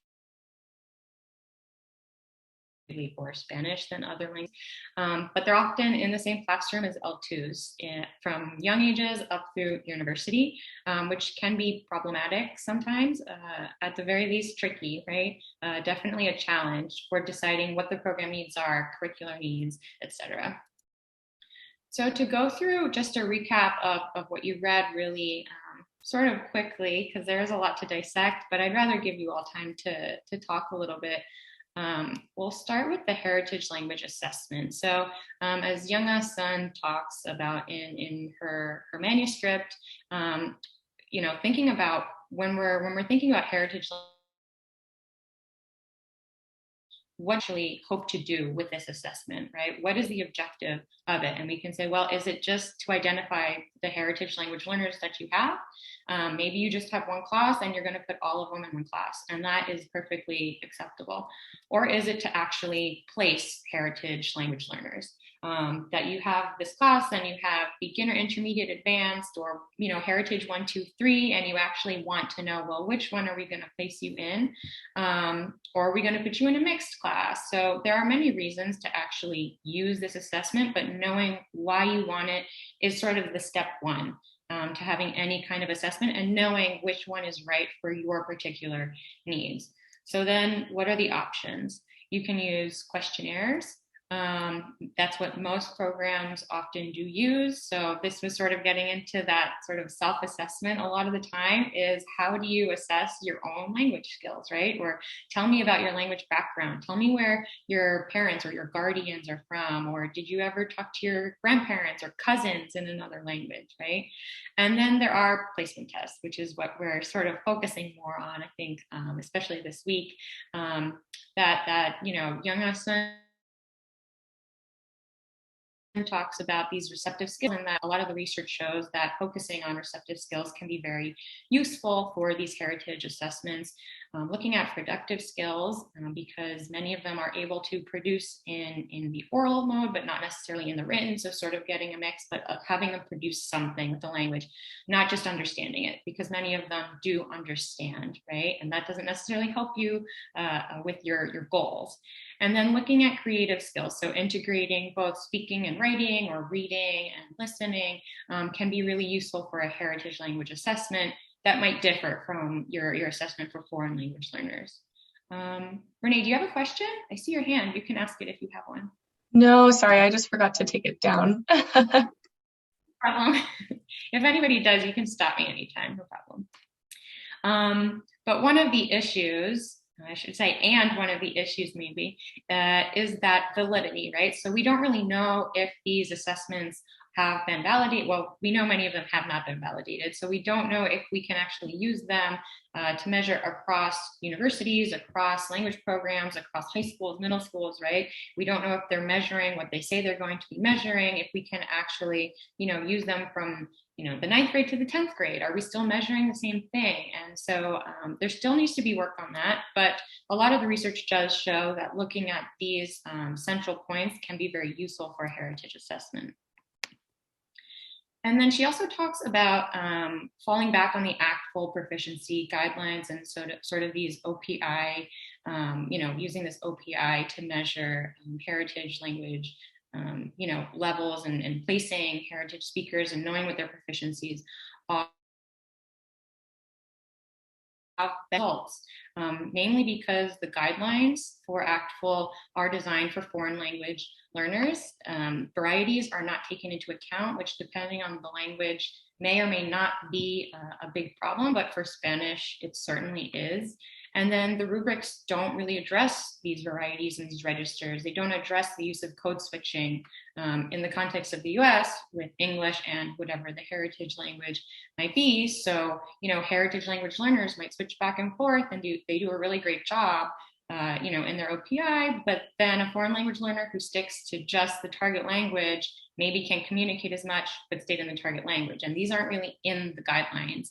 or Spanish than other languages, but they're often in the same classroom as L2s from young ages up through university, which can be problematic sometimes, at the very least tricky, right? Definitely a challenge for deciding what the program needs are, curricular needs, etc. So to go through just a recap of what you read really sort of quickly, because there is a lot to dissect, but I'd rather give you all time to talk a little bit. We'll start with the heritage language assessment. So as Younga Sun talks about in her manuscript, thinking about when we're thinking about heritage, what actually hope to do with this assessment, right? What is the objective of it? And we can say, well, is it just to identify the heritage language learners that you have? Maybe you just have one class and you're going to put all of them in one class, and that is perfectly acceptable. Or is it to actually place heritage language learners? That you have this class and you have beginner, intermediate, advanced, or heritage 1, 2, 3, and you actually want to know, well, which one are we going to place you in, or are we going to put you in a mixed class? So there are many reasons to actually use this assessment, but knowing why you want it is sort of the step one to having any kind of assessment, and knowing which one is right for your particular needs. So then what are the options? You can use questionnaires. That's what most programs often do use. So this was sort of getting into that sort of self-assessment a lot of the time, is how do you assess your own language skills, right? Or tell me about your language background. Tell me where your parents or your guardians are from, or did you ever talk to your grandparents or cousins in another language, right? And then there are placement tests, which is what we're sort of focusing more on, I think, especially this week, that Young Sun talks about these receptive skills, and that a lot of the research shows that focusing on receptive skills can be very useful for these heritage assessments. Looking at productive skills, because many of them are able to produce in the oral mode, but not necessarily in the written. So sort of getting a mix, but having them produce something with the language, not just understanding it, because many of them do understand, right? And that doesn't necessarily help you with your goals. And then looking at creative skills, so integrating both speaking and writing, or reading and listening, can be really useful for a heritage language assessment that might differ from your assessment for foreign language learners. Renee, do you have a question? I see your hand. You can ask it if you have one. No, sorry, I just forgot to take it down. Problem. If anybody does, you can stop me anytime, no problem. But one of the issues, I should say, and one of the issues maybe, is that validity, right? So we don't really know if these assessments have been validated. Well, we know many of them have not been validated. So we don't know if we can actually use them to measure across universities, across language programs, across high schools, middle schools, right? We don't know if they're measuring what they say they're going to be measuring, if we can actually, use them from, the 9th grade to the 10th grade. Are we still measuring the same thing? And so there still needs to be work on that. But a lot of the research does show that looking at these central points can be very useful for a heritage assessment. And then she also talks about falling back on the ACTFL proficiency guidelines, and sort of these OPI, using this OPI to measure heritage language, levels, and placing heritage speakers and knowing what their proficiencies are. Results, mainly because the guidelines for ACTFL are designed for foreign language learners. Varieties are not taken into account, which, depending on the language, may or may not be a big problem, but for Spanish, it certainly is. And then the rubrics don't really address these varieties and these registers. They don't address the use of code switching in the context of the US with English and whatever the heritage language might be. So, heritage language learners might switch back and forth, and they do a really great job in their OPI, but then a foreign language learner who sticks to just the target language maybe can't communicate as much, but stayed in the target language. And these aren't really in the guidelines.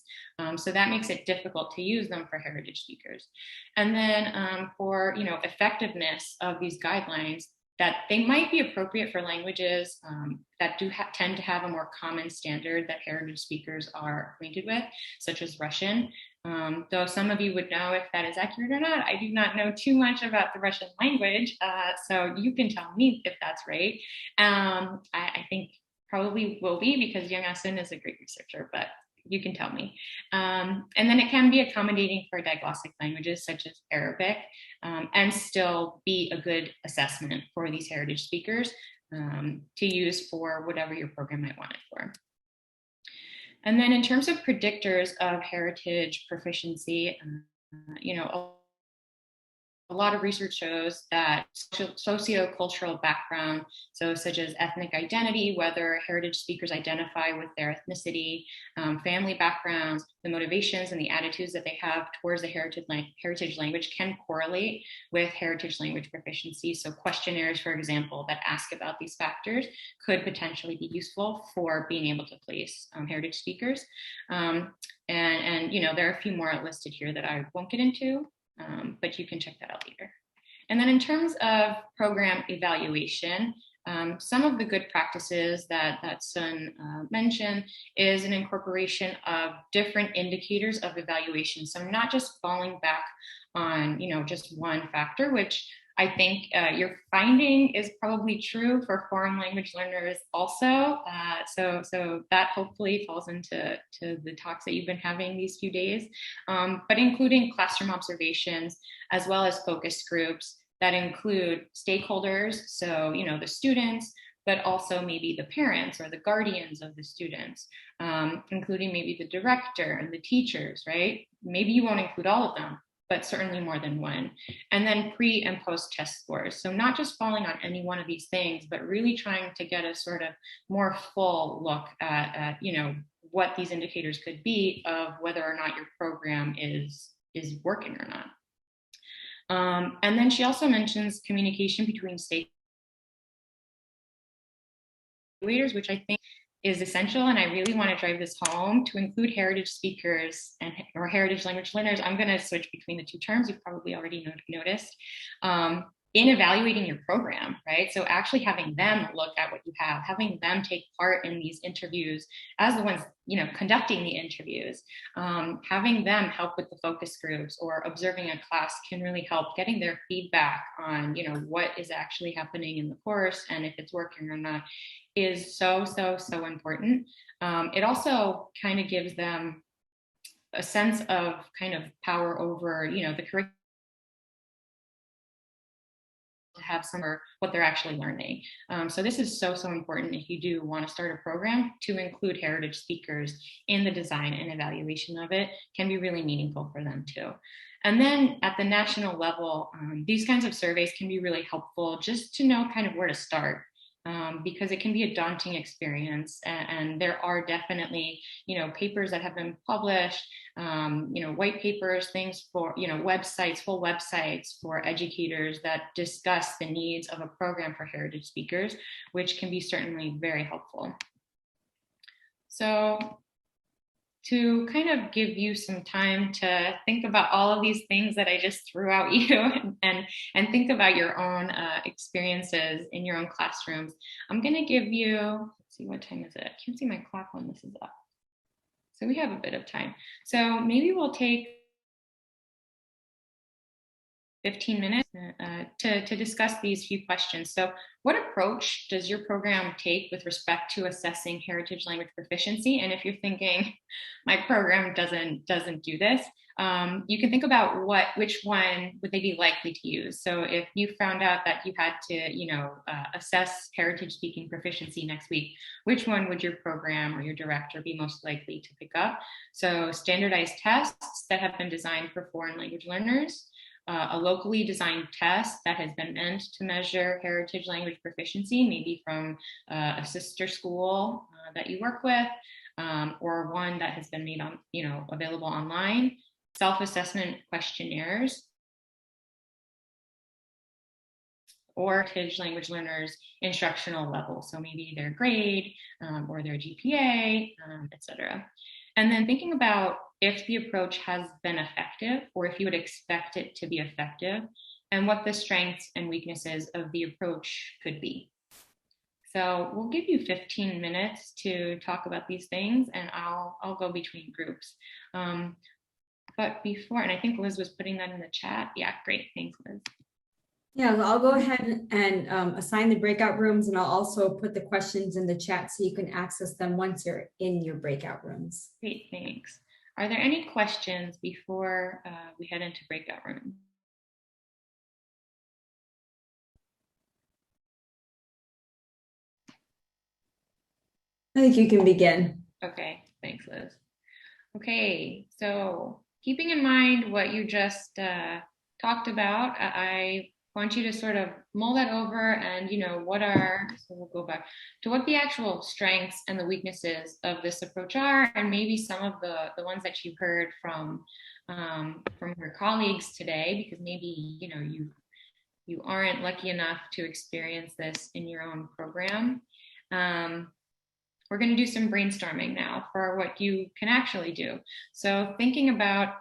So that makes it difficult to use them for heritage speakers. And then for, effectiveness of these guidelines, that they might be appropriate for languages that do tend to have a more common standard that heritage speakers are acquainted with, such as Russian. Though some of you would know if that is accurate or not. I do not know too much about the Russian language, so you can tell me if that's right. I think probably will be, because Young Sun is a great researcher, but you can tell me. And then it can be accommodating for diglossic languages such as Arabic, and still be a good assessment for these heritage speakers to use for whatever your program might want it for. And then in terms of predictors of heritage proficiency, A lot of research shows that sociocultural background, so such as ethnic identity, whether heritage speakers identify with their ethnicity, family backgrounds, the motivations and the attitudes that they have towards the heritage language can correlate with heritage language proficiency. So questionnaires, for example, that ask about these factors could potentially be useful for being able to place heritage speakers. And you know, there are a few more listed here that I won't get into. But you can check that out later. And then in terms of program evaluation, some of the good practices that Sun mentioned is an incorporation of different indicators of evaluation. So not just falling back on, you know, just one factor, which I think your finding is probably true for foreign language learners also. So that hopefully falls into the talks that you've been having these few days, but including classroom observations, as well as focus groups that include stakeholders. So, you know, the students, but also maybe the parents or the guardians of the students, including maybe the director and the teachers, right? Maybe you won't include all of them, but certainly more than one. And then pre and post test scores. So not just falling on any one of these things, but really trying to get a sort of more full look at you know, what these indicators could be of whether or not your program is working or not. And then she also mentions communication between stakeholders, which I think is essential, and I really want to drive this home to include heritage speakers or heritage language learners. I'm going to switch between the two terms. You've probably already noticed in evaluating your program, right? So actually having them look at what you have, having them take part in these interviews as the ones, you know, conducting the interviews, having them help with the focus groups or observing a class can really help getting their feedback on, you know, what is actually happening in the course and if it's working or not is so important. It also kind of gives them a sense of kind of power over, you know, the curriculum, to have some or what they're actually learning. So this is so important if you do want to start a program to include heritage speakers in the design and evaluation of it can be really meaningful for them too. And then at the national level, these kinds of surveys can be really helpful just to know kind of where to start. Because it can be a daunting experience, and there are definitely, you know, papers that have been published, you know, white papers, things for, you know, websites, full websites for educators that discuss the needs of a program for heritage speakers, which can be certainly very helpful. So to kind of give you some time to think about all of these things that I just threw at you and think about your own experiences in your own classrooms, I'm going to give you, let's see, what time is it? I can't see my clock when this is up. So we have a bit of time. So maybe we'll take 15 minutes to discuss these few questions. So what approach does your program take with respect to assessing heritage language proficiency? And if you're thinking, my program doesn't do this, you can think about which one would they be likely to use. So if you found out that you had to, you know, assess heritage speaking proficiency next week, which one would your program or your director be most likely to pick up? So standardized tests that have been designed for foreign language learners, a locally designed test that has been meant to measure heritage language proficiency, maybe from a sister school that you work with, or one that has been made on, you know, available online, self-assessment questionnaires, or heritage language learners' instructional level. So maybe their grade or their GPA, etc. And then thinking about if the approach has been effective or if you would expect it to be effective and what the strengths and weaknesses of the approach could be. So we'll give you 15 minutes to talk about these things and I'll go between groups. But before, and I think Liz was putting that in the chat. Yeah, great, thanks Liz. Yeah, I'll go ahead and assign the breakout rooms, and I'll also put the questions in the chat so you can access them once you're in your breakout rooms. Great, thanks. Are there any questions before we head into breakout room? I think you can begin. Okay, thanks, Liz. Okay, so keeping in mind what you just talked about. I want you to sort of mull that over and, so we'll go back to what the actual strengths and the weaknesses of this approach are, and maybe some of the ones that you heard from your colleagues today, because maybe, you aren't lucky enough to experience this in your own program. We're going to do some brainstorming now for what you can actually do. So thinking about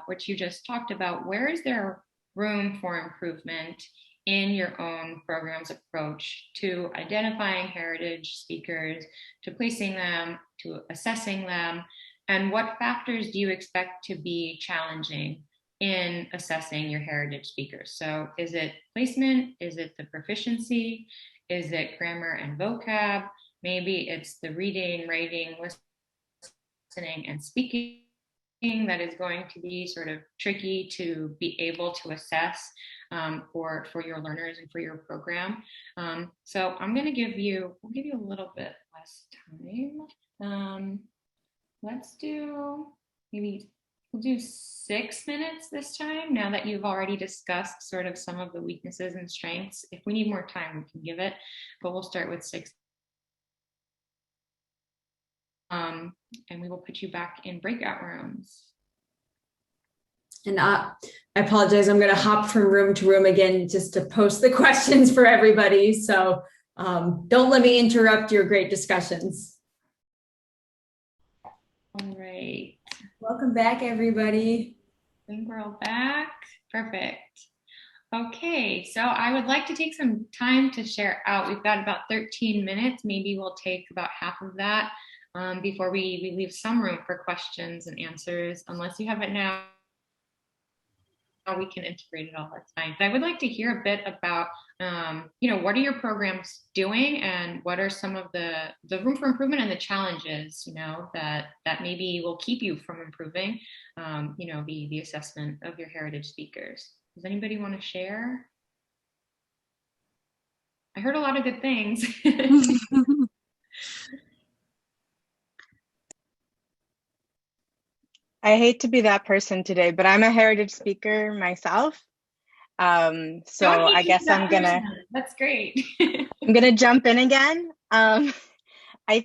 what you just talked about, where is there room for improvement in your own program's approach to identifying heritage speakers, to placing them, to assessing them, and what factors do you expect to be challenging in assessing your heritage speakers? So is it placement? Is it the proficiency? Is it grammar and vocab? Maybe it's the reading, writing, listening, and speaking that is going to be sort of tricky to be able to assess for your learners and for your program. So I'm going to we'll give you a little bit less time. Let's do, we'll do 6 minutes this time, now that you've already discussed sort of some of the weaknesses and strengths. If we need more time, we can give it, but we'll start with 6. And we will put you back in breakout rooms. And I apologize, I'm going to hop from room to room again just to post the questions for everybody. So don't let me interrupt your great discussions. All right. Welcome back, everybody. I think we're all back. Perfect. Okay, so I would like to take some time to share out. We've got about 13 minutes. Maybe we'll take about half of that before we leave some room for questions and answers. Unless you have it now, we can integrate it all. That's fine. But I would like to hear a bit about, what are your programs doing, and what are some of the room for improvement and the challenges, that maybe will keep you from improving, the assessment of your heritage speakers. Does anybody want to share? I heard a lot of good things. I hate to be that person today, but I'm a heritage speaker myself. So I guess I'm gonna. That's great. I'm gonna jump in again. I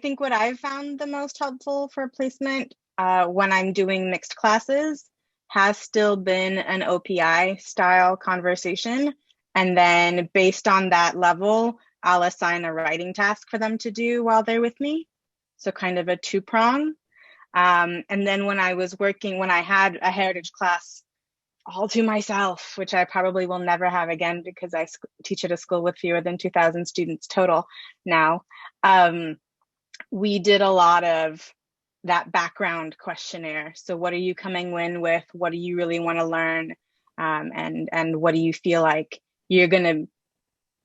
think what I've found the most helpful for placement when I'm doing mixed classes has still been an OPI style conversation, and then based on that level, I'll assign a writing task for them to do while they're with me. So kind of a two-prong. And then when I had a heritage class all to myself, which I probably will never have again because I teach at a school with fewer than 2,000 students total now, we did a lot of that background questionnaire. So what are you coming in with? What do you really want to learn? And what do you feel like you're going to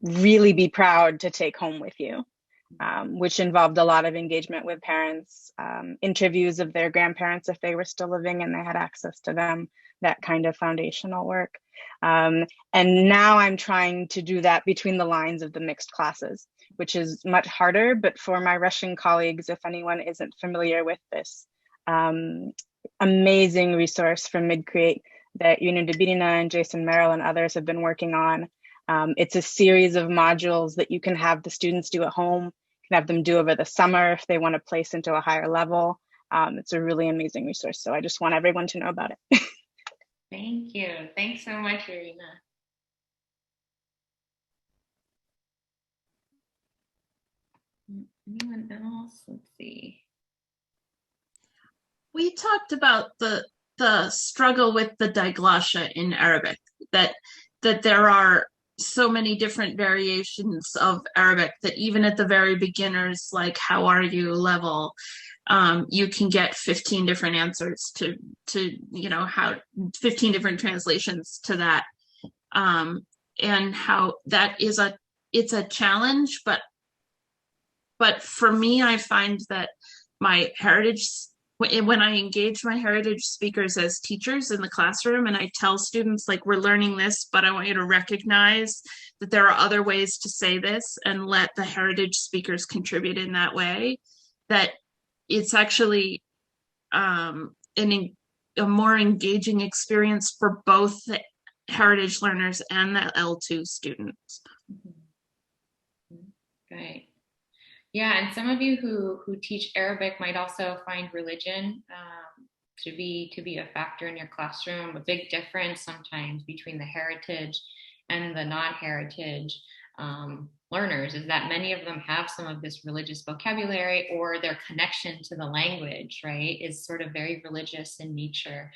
really be proud to take home with you? Which involved a lot of engagement with parents, interviews of their grandparents if they were still living and they had access to them, that kind of foundational work. And now I'm trying to do that between the lines of the mixed classes, which is much harder. But for my Russian colleagues, if anyone isn't familiar with this amazing resource from MidCreate that Una Debirina and Jason Merrill and others have been working on, it's a series of modules that you can have the students do at home, you can have them do over the summer if they want to place into a higher level. It's a really amazing resource. So I just want everyone to know about it. Thank you. Thanks so much, Irina. Anyone else? Let's see. We talked about the struggle with the diglossia in Arabic, that there are so many different variations of Arabic that even at the very beginners, like how are you level, you can get 15 different answers to how 15 different translations to that, and how that is it's a challenge, but for me, I find that my heritage, when I engage my heritage speakers as teachers in the classroom and I tell students, like, we're learning this, but I want you to recognize that there are other ways to say this and let the heritage speakers contribute in that way, that it's actually a more engaging experience for both heritage learners and the L2 students. Great. Yeah, and some of you who teach Arabic might also find religion to be a factor in your classroom. A big difference sometimes between the heritage and the non-heritage learners is that many of them have some of this religious vocabulary, or their connection to the language, right, is sort of very religious in nature,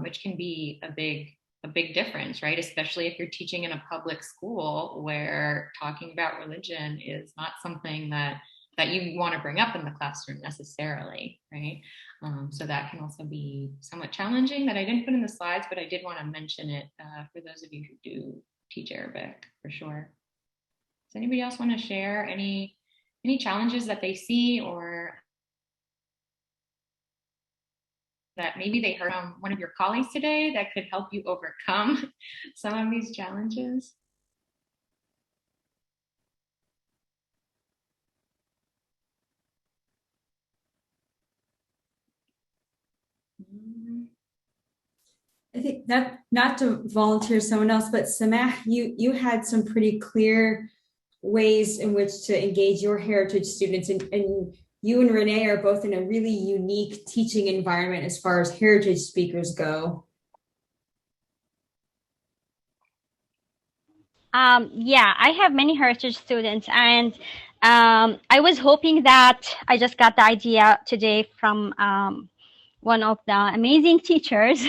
which can be a big difference, right? Especially if you're teaching in a public school where talking about religion is not something that you want to bring up in the classroom necessarily, right? So that can also be somewhat challenging, that I didn't put in the slides, but I did want to mention it for those of you who do teach Arabic, for sure. Does anybody else want to share any challenges that they see, or that maybe they heard from one of your colleagues today that could help you overcome some of these challenges? I think that, not to volunteer someone else, but Samah, you had some pretty clear ways in which to engage your heritage students, and you and Renee are both in a really unique teaching environment as far as heritage speakers go. Yeah, I have many heritage students, and I was hoping that I just got the idea today from one of the amazing teachers.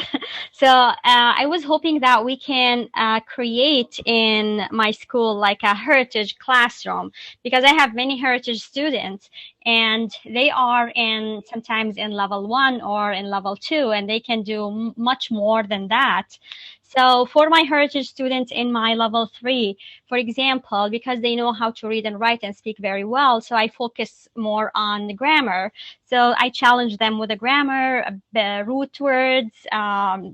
So I was hoping that we can create in my school like a heritage classroom, because I have many heritage students and they are sometimes in level 1 or in level 2, and they can do much more than that. So for my heritage students in my level 3, for example, because they know how to read and write and speak very well, so I focus more on the grammar. So I challenge them with the grammar, the root words,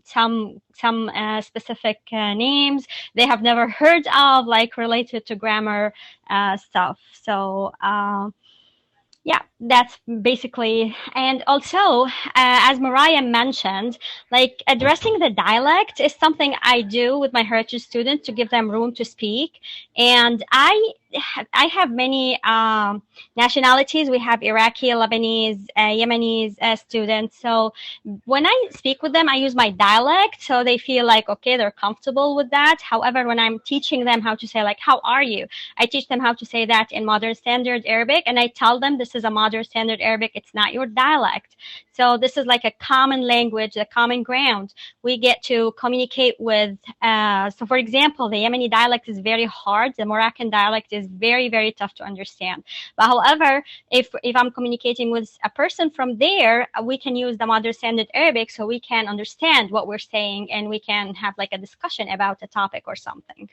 some specific names they have never heard of, like related to grammar stuff. So yeah, that's basically. And also, as Mariah mentioned, like addressing the dialect is something I do with my heritage students to give them room to speak. And I have many nationalities. We have Iraqi, Lebanese, Yemenis students. So when I speak with them, I use my dialect, so they feel like, okay, they're comfortable with that. However, when I'm teaching them how to say, like, how are you? I teach them how to say that in modern standard Arabic, and I tell them this is a modern standard Arabic. It's not your dialect. So this is like a common language, a common ground. We get to communicate with, so for example, the Yemeni dialect is very hard. The Moroccan dialect is very, very tough to understand. But however, if I'm communicating with a person from there, we can use the modern standard Arabic so we can understand what we're saying, and we can have like a discussion about a topic or something.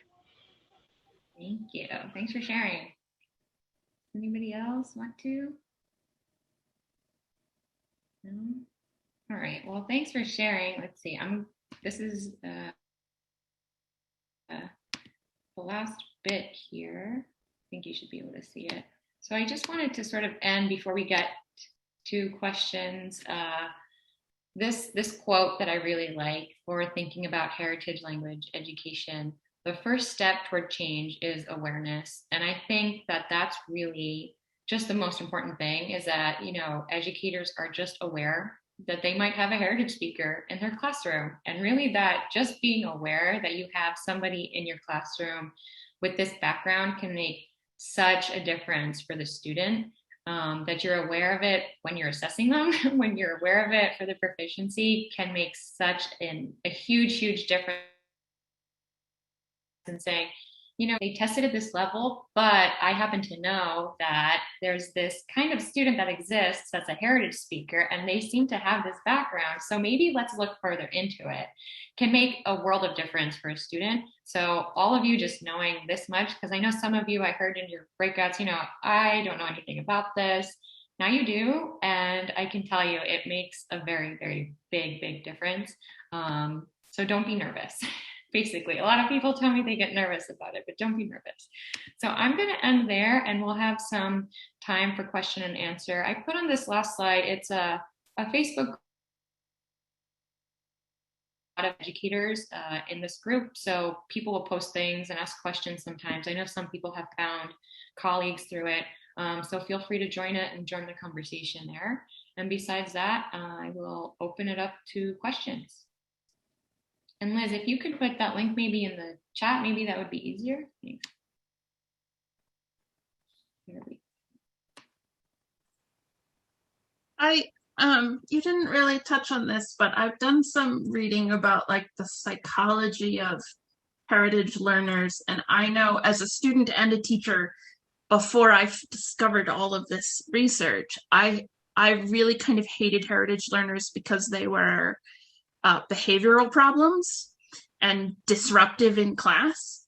Thank you. Thanks for sharing. Anybody else want to? No? All right. Well, thanks for sharing. Let's see. This is the last bit here. I think you should be able to see it. So I just wanted to sort of end before we get to questions. This quote that I really like for thinking about heritage language education: the first step toward change is awareness. And I think that that's really just the most important thing, is that, you know, educators are just aware that they might have a heritage speaker in their classroom. And really that just being aware that you have somebody in your classroom with this background can make such a difference for the student, that you're aware of it when you're assessing them, when you're aware of it for the proficiency, can make such a huge, huge difference in saying, you know, they tested at this level, but I happen to know that there's this kind of student that exists that's a heritage speaker, and they seem to have this background. So maybe let's look further into it. Can make a world of difference for a student. So all of you just knowing this much, because I know some of you, I heard in your breakouts, you know, I don't know anything about this. Now you do, and I can tell you it makes a very, very big, big difference. So don't be nervous. Basically, a lot of people tell me they get nervous about it, but don't be nervous. So I'm going to end there, and we'll have some time for question and answer. I put on this last slide, it's a Facebook of educators in this group. So people will post things and ask questions sometimes. I know some people have found colleagues through it. So feel free to join it and join the conversation there. And besides that, I will open it up to questions. And Liz, if you could put that link maybe in the chat, maybe that would be easier. Thanks. You didn't really touch on this, but I've done some reading about like the psychology of heritage learners. And I know as a student and a teacher, before I discovered all of this research, I really kind of hated heritage learners because they were behavioral problems and disruptive in class.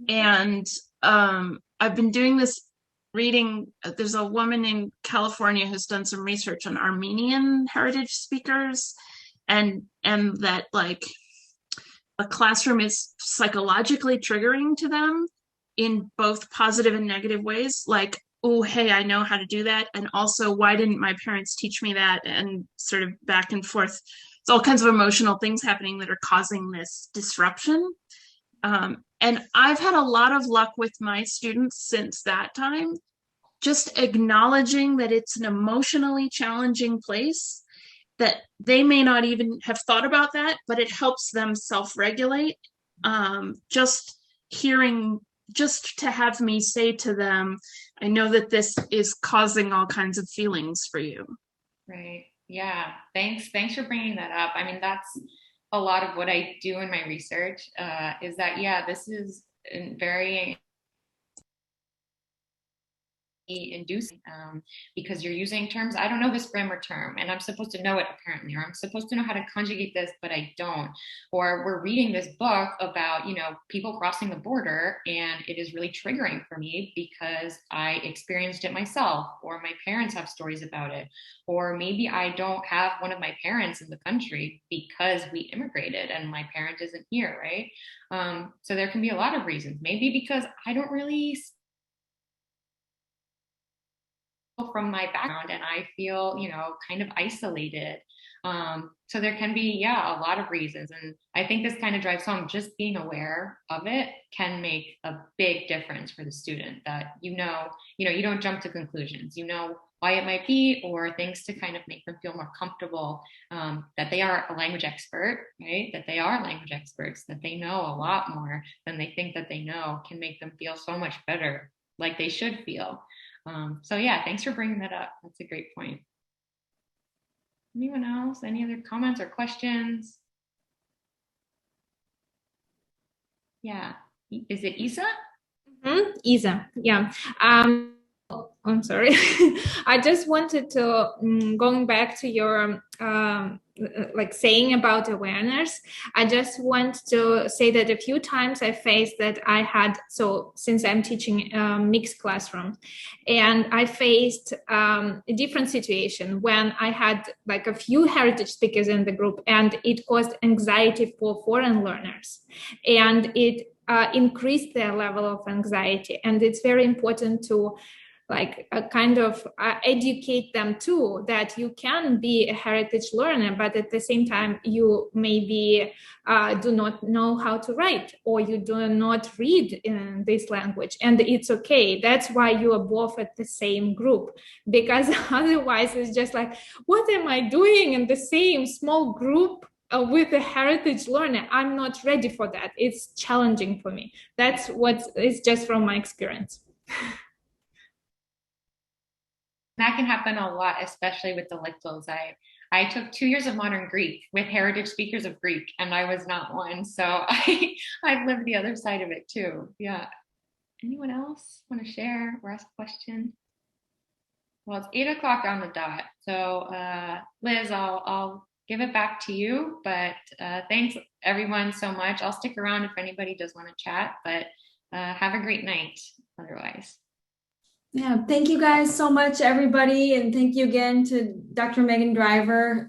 And I've been doing this reading. There's a woman in California who's done some research on Armenian heritage speakers, and that like a classroom is psychologically triggering to them in both positive and negative ways, like, oh, hey, I know how to do that. And also, why didn't my parents teach me that? And sort of back and forth. It's all kinds of emotional things happening that are causing this disruption. And I've had a lot of luck with my students since that time, just acknowledging that it's an emotionally challenging place, that they may not even have thought about that, but it helps them self-regulate. Just to have me say to them, I know that this is causing all kinds of feelings for you. Right. Yeah. Thanks for bringing that up. I mean, that's a lot of what I do in my research, is that, yeah, this is very inducing, because you're using terms. I don't know this grammar term and I'm supposed to know it apparently, or I'm supposed to know how to conjugate this, but I don't. Or we're reading this book about, people crossing the border, and it is really triggering for me because I experienced it myself, or my parents have stories about it, or maybe I don't have one of my parents in the country because we immigrated and my parent isn't here, right? So there can be a lot of reasons. Maybe because I don't really from my background and I feel, kind of isolated. So there can be, a lot of reasons. And I think this kind of drives home, just being aware of it can make a big difference for the student, that, you don't jump to conclusions, why it might be, or things to kind of make them feel more comfortable, that they are a language expert, right? That they are language experts, that they know a lot more than they think that they know, can make them feel so much better, like they should feel. So yeah, thanks for bringing that up. That's a great point. Anyone else? Any other comments or questions? Yeah, is it Isa? Isa, yeah. I'm sorry. I just wanted to, going back to your saying about awareness, I just want to say that a few times I faced that I had, so since I'm teaching mixed classrooms, and I faced a different situation when I had like a few heritage speakers in the group, and it caused anxiety for foreign learners, and it increased their level of anxiety. And it's very important to educate them too, that you can be a heritage learner, but at the same time, you maybe do not know how to write, or you do not read in this language, and it's okay. That's why you are both at the same group, because otherwise it's just like, what am I doing in the same small group with a heritage learner? I'm not ready for that. It's challenging for me. That's what is just from my experience. That can happen a lot, especially with the Liktals. I took 2 years of modern Greek with heritage speakers of Greek, and I was not one. So I've lived the other side of it too. Yeah. Anyone else want to share or ask a question? Well, it's 8 o'clock on the dot. So Liz, I'll give it back to you, but thanks everyone so much. I'll stick around if anybody does want to chat, but have a great night otherwise. Yeah, thank you guys so much, everybody. And thank you again to Dr. Meagan Driver.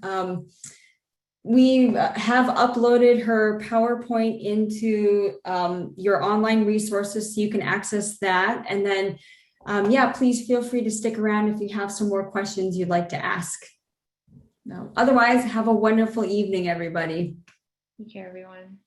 We have uploaded her PowerPoint into your online resources so you can access that. And then, please feel free to stick around if you have some more questions you'd like to ask. No, otherwise, have a wonderful evening, everybody. Take care, everyone.